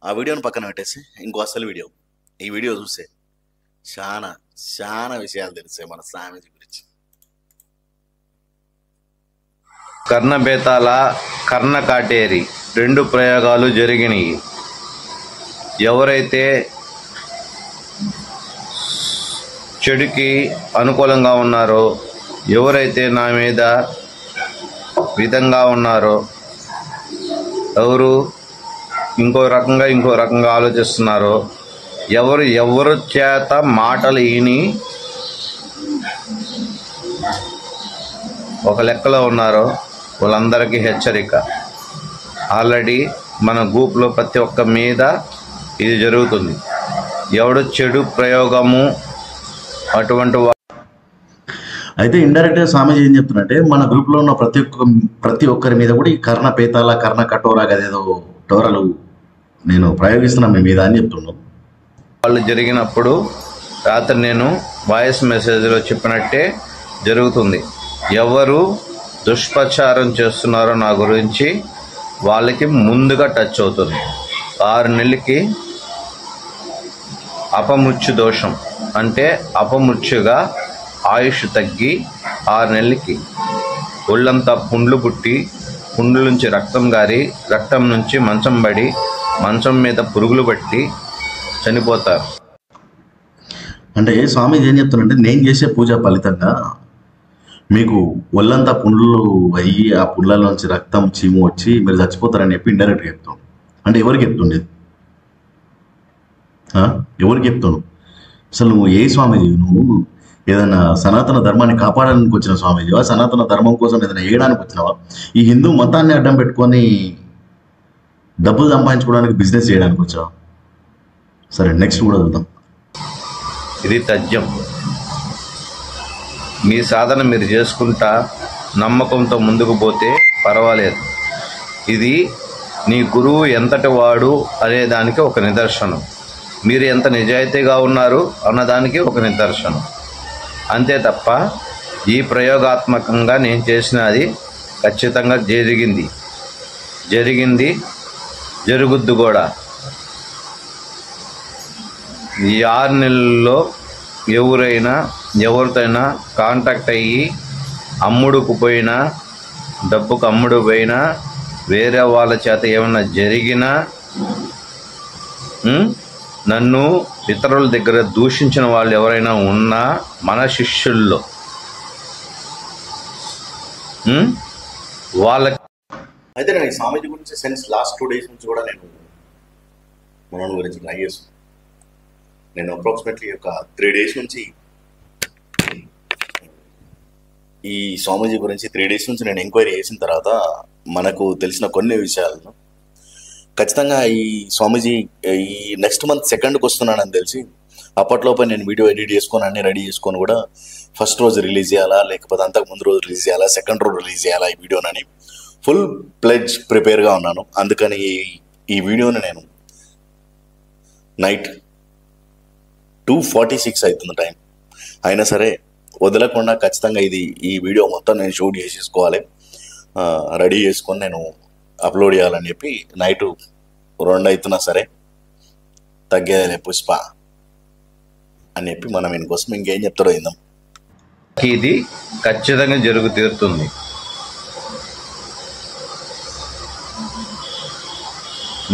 ఆ వీడియోని పక్కన పెట్టేసి ఇంకో అసలు వీడియో, ఈ వీడియో చూస్తే చాలా విషయాలు తెలుస్తాయి మన స్వామీజీ గురించి. కర్ణబేతాల కర్ణకాటేరి 2 ప్రయోగాలు జరిగినాయి. ఎవరైతే చెడుకి అనుకూలంగా ఉన్నారో, ఎవరైతే నా మీద విధంగా ఉన్నారో, ఎవరు ఇంకో రకంగా ఆలోచిస్తున్నారో, ఎవరు చేత మాటలు విని ఒక లెక్కలో ఉన్నారో వాళ్ళందరికీ హెచ్చరిక. ఆల్రెడీ మన గ్రూప్లో ప్రతి ఒక్క మీద ఇది జరుగుతుంది. ఎవడు చెడు ప్రయోగము అటువంటి అయితే ఇండైరెక్ట్గా స్వామీజీ ఏం చెప్తున్నట్టే, మన గ్రూప్లో ఉన్న ప్రతి ఒక్కరి మీద కూడా ఈ కర్ణ పేతాల కర్ణ కఠోరా అదేదో టోరాలు నేను ప్రయోగిస్తున్నాను మీ మీద అని చెప్తున్నాను. వాళ్ళు జరిగినప్పుడు రాత్రి నేను వాయిస్ మెసేజ్లో చెప్పినట్టే జరుగుతుంది. ఎవరు దుష్ప్రచారం చేస్తున్నారో నా గురించి వాళ్ళకి ముందుగా టచ్ అవుతుంది. 6 నెలలకి అపమృత్యు దోషం అంటే అపమృత్యుగా ఆయుష్ తగ్గి 6 నెలలకి ఒళ్ళంతా పుండ్లు పుట్టి, పుండ్ల నుంచి రక్తం గారి, రక్తం నుంచి మంచం పడి, మంచం మీద పురుగులు పట్టి చనిపోతారు. అంటే స్వామీజీ ఏం చెప్తానంటే, నేను చేసే పూజ ఫలితంగా మీకు ఒళ్ళంతా పుండ్లు అయ్యి ఆ పుండ్లలోంచి రక్తం చీము వచ్చి మీరు చచ్చిపోతారని చెప్పి ఇండైరెక్ట్గా చెప్తాను. అంటే ఎవరికి చెప్తుండేది? ఎవరికి చెప్తాను? అసలు నువ్వు ఏ స్వామీజీ? నువ్వు ఏదైనా సనాతన ధర్మాన్ని కాపాడడానికి వచ్చిన స్వామీజీవా? సనాతన ధర్మం కోసం ఏదైనా వేయడానికి వచ్చినావా? ఈ హిందూ మతాన్ని అడ్డం పెట్టుకొని డబ్బులు సంపాదించుకోవడానికి బిజినెస్ చేయడానికి వచ్చావా? సరే, నెక్స్ట్ కూడా చూద్దాం. ఇది తథ్యం. మీ సాధన మీరు చేసుకుంటా నమ్మకంతో ముందుకు పోతే పర్వాలేదు. ఇది నీ గురువు ఎంతటి వాడు అనేదానికి ఒక నిదర్శనం. మీరు ఎంత నిజాయితీగా ఉన్నారు అన్నదానికి ఒక నిదర్శనం. అంతే తప్ప ఈ ప్రయోగాత్మకంగా నేను చేసినది ఖచ్చితంగా జరుగుద్ది కూడా. ఈ 6 నెలల్లో ఎవరితోనైనా కాంటాక్ట్ అయ్యి అమ్ముడుకు పోయినా, డబ్బుకు అమ్ముడు పోయినా, వేరే వాళ్ళ చేత ఏమన్నా జరిగినా, నన్ను ఇతరుల దగ్గర దూషించిన వాళ్ళు ఎవరైనా ఉన్నా మన శిష్యుల్లో వాళ్ళకి. అయితే నేను ఈ స్వామీజీ గురించి సెన్స్ లాస్ట్ 2 days నుంచి కూడా నేను మనోని గురించి ట్రై చేస్తున్నాను. నేను అప్రాక్సిమేట్లీ ఒక 3 days నుంచి ఈ స్వామీజీ గురించి 3 days నుంచి నేను ఎంక్వైరీ చేసిన తర్వాత మనకు తెలిసిన కొన్ని విషయాలను ఖచ్చితంగా ఈ స్వామీజీ ఈ నెక్స్ట్ మంత్ 2nd వస్తున్నానని తెలిసి అప్పట్లోపై నేను వీడియో ఎడిట్ చేసుకొని అన్ని రెడీ చేసుకొని కూడా ఫస్ట్ రోజు రిలీజ్ చేయాలా, లేకపోతే అంతకు ముందు రోజు రిలీజ్ చేయాలా, 2nd రోజు రిలీజ్ చేయాలా ఈ వీడియోనని ఫుల్ ప్లెడ్జ్ ప్రిపేర్గా ఉన్నాను. అందుకని ఈ వీడియోని నేను నైట్ 2:46 అవుతుంది టైం, అయినా సరే వదలకుండా ఖచ్చితంగా ఈ వీడియో మొత్తం నేను షూట్ చేసేసుకోవాలి, రెడీ చేసుకొని నేను అప్లోడ్ చేయాలని చెప్పి నైట్ 2 అవుతున్నా సరే తగ్గేదేలే పుష్ప అని చెప్పి మనం ఇంకోసం ఇంకేం చెప్తారో ఇందాం. ఇది ఖచ్చితంగా జరుగు తీరుతుంది.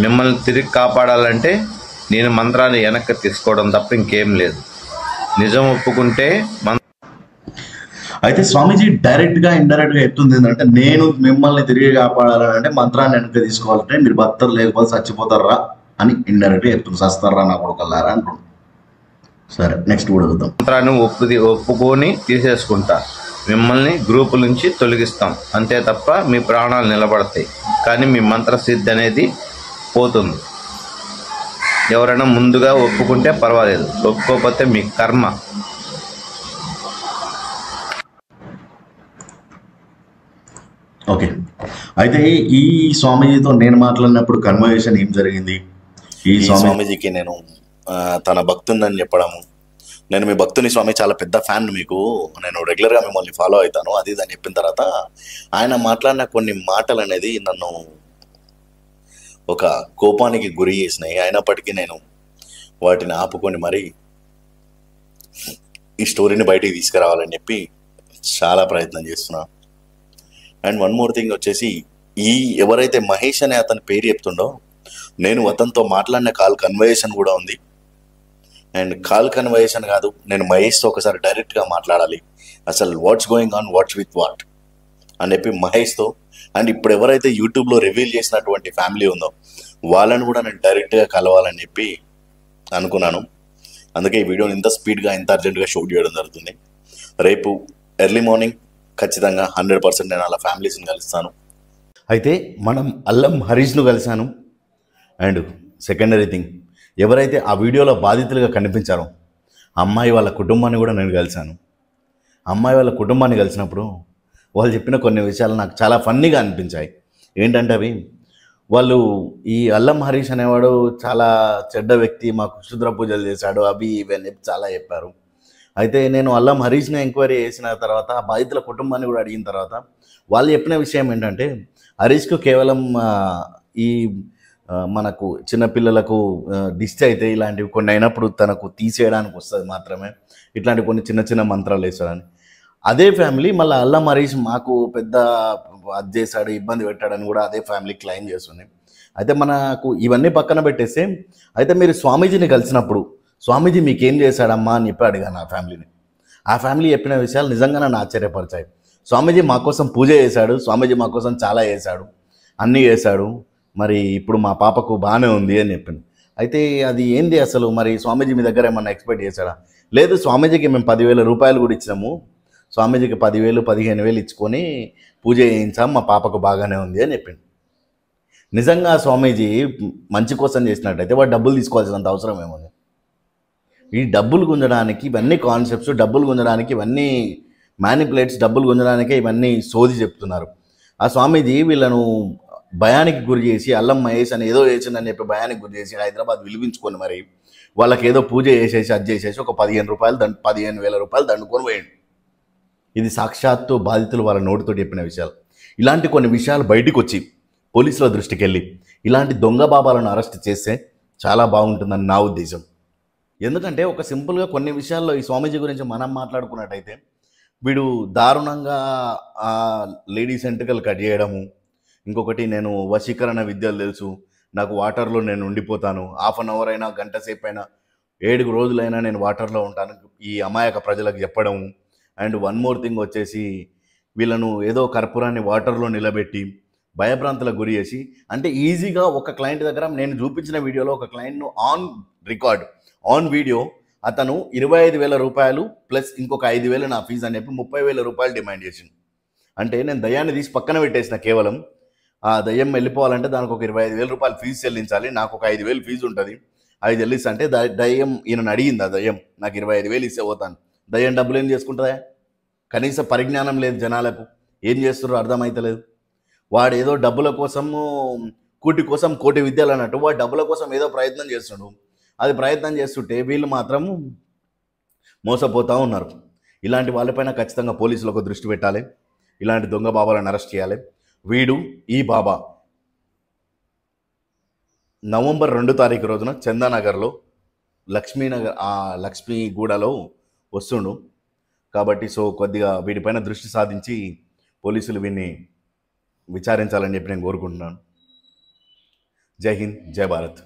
మిమ్మల్ని తిరిగి కాపాడాలంటే నేను మంత్రాన్ని వెనక్కి తీసుకోవడం తప్ప ఇంకేం లేదు. నిజం ఒప్పుకుంటే అయితే స్వామీజీ డైరెక్ట్గా ఇండైరెక్ట్గా చెప్తుంది ఏంటంటే, నేను మిమ్మల్ని తిరిగి కాపాడాలని అంటే మంత్రాన్ని వెనక్కి తీసుకోవాలంటే మీరు బతరు లేకపోతే చచ్చిపోతారా అని ఇండైరెక్ట్గా చెప్తుంది. సస్తారా నా కొడుకల్లారా అంటున్నాడు. సరే, నెక్స్ట్ కూడా చూద్దాం. మంత్రాన్ని ఒప్పుకొని తీసేసుకుంటా, మిమ్మల్ని గ్రూపు నుంచి తొలగిస్తాం అంతే తప్ప మీ ప్రాణాలు నిలబడతాయి, కానీ మీ మంత్రసిద్ధి అనేది పోతుంది. ఎవరైనా ముందుగా ఒప్పుకుంటే పర్వాలేదు, ఒప్పుకోకపోతే మీ కర్మ. ఓకే, అయితే ఈ స్వామీజీతో నేను మాట్లాడినప్పుడు కన్వర్జేషన్ ఏం జరిగింది? ఈ స్వామీజీకి నేను తన భక్తుందని చెప్పడము, నేను మీ భక్తుని స్వామి, చాలా పెద్ద ఫ్యాన్ మీకు, నేను రెగ్యులర్గా మిమ్మల్ని ఫాలో అవుతాను అది అని చెప్పిన తర్వాత ఆయన మాట్లాడిన కొన్ని మాటలు అనేది నన్ను ఒక కోపానికి గురి చేసినాయి. అయినప్పటికీ నేను వాటిని ఆపుకొని మరి ఈ స్టోరీని బయటికి తీసుకురావాలని చెప్పి చాలా ప్రయత్నం చేస్తున్నా. అండ్ వన్ మోర్ థింగ్ వచ్చేసి, ఎవరైతే మహేష్ అనే అతని పేరు చెప్తుండో, నేను అతనితో మాట్లాడిన కాల్ కన్వర్జేషన్ కూడా ఉంది. అండ్ కాల్ కన్వర్జేషన్ కాదు, నేను మహేష్తో ఒకసారి డైరెక్ట్గా మాట్లాడాలి, అసలు what's going on, what's with what అని చెప్పి మహేష్తో. అండ్ ఇప్పుడు ఎవరైతే యూట్యూబ్లో రివీల్ చేసినటువంటి ఫ్యామిలీ ఉందో వాళ్ళని కూడా నేను డైరెక్ట్గా కలవాలని చెప్పి అనుకున్నాను. అందుకే ఈ వీడియోని ఇంత స్పీడ్గా ఇంత అర్జెంటుగా షూట్ చేయడం జరుగుతుంది. రేపు ఎర్లీ మార్నింగ్ ఖచ్చితంగా 100% నేను అలా ఫ్యామిలీస్ని కలుస్తాను. అయితే మనం అల్లం హరీష్ను కలిశాను. అండ్ సెకండరీ థింగ్, ఎవరైతే ఆ వీడియోలో బాధితులుగా కనిపించారో అమ్మాయి వాళ్ళ కుటుంబాన్ని కూడా నేను కలిశాను. అమ్మాయి వాళ్ళ కుటుంబాన్ని కలిసినప్పుడు వాళ్ళు చెప్పిన కొన్ని విషయాలు నాకు చాలా ఫన్నీగా అనిపించాయి. ఏంటంటే అవి, వాళ్ళు ఈ అల్లం హరీష్ అనేవాడు చాలా చెడ్డ వ్యక్తి, మాకు క్షుద్ర పూజలు చేశాడు, అవి ఇవి అని చెప్పి చాలా చెప్పారు. అయితే నేను అల్లం హరీష్ని ఎంక్వైరీ చేసిన తర్వాత, బాధితుల కుటుంబాన్ని కూడా అడిగిన తర్వాత వాళ్ళు చెప్పిన విషయం ఏంటంటే, హరీష్కు కేవలం ఈ మనకు చిన్నపిల్లలకు దిష్టి అయితే ఇలాంటివి కొన్ని అయినప్పుడు తనకు తీసేయడానికి వస్తుంది మాత్రమే, ఇట్లాంటి కొన్ని చిన్న చిన్న మంత్రాలు వేస్తాడని. అదే ఫ్యామిలీ మళ్ళీ అల్లం హరీష్ మాకు పెద్ద అది చేశాడు, ఇబ్బంది పెట్టాడని కూడా అదే ఫ్యామిలీ క్లెయిమ్ చేస్తుంది. అయితే మనకు ఇవన్నీ పక్కన పెట్టేస్తే, అయితే మీరు స్వామీజీని కలిసినప్పుడు స్వామీజీ మీకేం చేశాడమ్మా అని చెప్పి అడిగాను ఆ ఫ్యామిలీని. ఆ ఫ్యామిలీ చెప్పిన విషయాలు నిజంగా నన్ను ఆశ్చర్యపరిచాయి. స్వామీజీ మా కోసం పూజ చేశాడు, స్వామీజీ మా కోసం చాలా చేశాడు, అన్నీ చేశాడు, మరి ఇప్పుడు మా పాపకు బాగానే ఉంది అని చెప్పింది. అయితే అది ఏంది అసలు, మరి స్వామీజీ మీ దగ్గర ఏమన్నా ఎక్స్పెక్ట్ చేశాడా? లేదు, స్వామీజీకి మేము 10,000 రూపాయలు కూడా ఇచ్చినాము, స్వామీజీకి 10,000 15,000 ఇచ్చుకొని పూజ చేయించాం, మా పాపకు బాగానే ఉంది అని చెప్పింది. నిజంగా స్వామీజీ మంచి కోసం చేసినట్టయితే వాడు డబ్బులు తీసుకోవాల్సినంత అవసరం ఏముంది? ఈ డబ్బులు గుంజడానికి ఇవన్నీ కాన్సెప్ట్స్, డబ్బులు గుంజడానికి ఇవన్నీ మ్యానిపులేట్స్, డబ్బులు గుంజడానికే ఇవన్నీ సోది చెప్తున్నారు. ఆ స్వామీజీ వీళ్ళను భయానికి గురి చేసి, అల్లం మహేష్ అని ఏదో చేసిందని చెప్పి భయానికి గురి చేసి హైదరాబాద్ విలువించుకొని మరి వాళ్ళకి ఏదో పూజ చేసేసి అది చేసేసి ఒక 15,000 రూపాయలు దండుకొని పోయిండు. ఇది సాక్షాత్తు బాధితులు వాళ్ళ నోటితో చెప్పిన విషయాలు. ఇలాంటి కొన్ని విషయాలు బయటికి వచ్చి పోలీసుల దృష్టికి వెళ్ళి ఇలాంటి దొంగ బాబాలను అరెస్ట్ చేస్తే చాలా బాగుంటుందని నా ఉద్దేశం. ఎందుకంటే ఒక సింపుల్గా కొన్ని విషయాల్లో ఈ స్వామీజీ గురించి మనం మాట్లాడుకున్నట్టయితే, వీడు దారుణంగా లేడీస్ ఎంట్రుకలు కట్ చేయడము, ఇంకొకటి నేను వశీకరణ విద్యలు తెలుసు, నాకు వాటర్లో నేను ఉండిపోతాను, హాఫ్ అన్ అవర్ అయినా గంట సేపు అయినా 7 రోజులైనా నేను వాటర్లో ఉంటాను, ఈ అమాయక ప్రజలకు చెప్పడము. అండ్ వన్ మోర్ థింగ్ వచ్చేసి, వీళ్ళను ఏదో కర్పూరాన్ని వాటర్లో నిలబెట్టి భయభ్రాంతులకు గురి చేసి, అంటే ఈజీగా ఒక క్లయింట్ దగ్గర నేను చూపించిన వీడియోలో ఒక క్లయింట్ను ఆన్ వీడియో అతను 25,000 రూపాయలు ప్లస్ ఇంకొక 5,000 నా ఫీజు అని చెప్పి 30,000 రూపాయలు డిమాండ్ చేసింది. అంటే నేను దయ్యాన్ని తీసి పక్కన పెట్టేసిన, కేవలం ఆ దయ్యం వెళ్ళిపోవాలంటే దానికి ఒక 25,000 రూపాయలు ఫీజు చెల్లించాలి, నాకు ఒక 5,000 ఫీజు ఉంటుంది, 5 చెల్లిస్తా అంటే దయ్యం ఈయనను అడిగింది. ఆ దయ్యం నాకు 25,000 ఇస్తే పోతాను. దయ్యం డబ్బులు ఏం చేసుకుంటుందా? కనీస పరిజ్ఞానం లేదు జనాలకు, ఏం చేస్తున్నారో అర్థమవుతలేదు. వాడు ఏదో డబ్బుల కోసము, కూటి కోసం కోటి విద్యలు అన్నట్టు వాడు డబ్బుల కోసం ఏదో ప్రయత్నం చేస్తున్నాడు. అది ప్రయత్నం చేస్తుంటే వీళ్ళు మాత్రం మోసపోతూ ఉన్నారు. ఇలాంటి వాళ్ళపైన ఖచ్చితంగా పోలీసులకు దృష్టి పెట్టాలి, ఇలాంటి దొంగ బాబాలను అరెస్ట్ చేయాలి. ఈ బాబా నవంబర్ 2 తారీఖు రోజున చందానగర్లో లక్ష్మీగూడలో వస్తుండు కాబట్టి కొద్దిగా వీటిపైన దృష్టి సాధించి పోలీసులు వీన్ని విచారించాలని చెప్పి నేను కోరుకుంటున్నాను. జై హింద్, జై భారత్.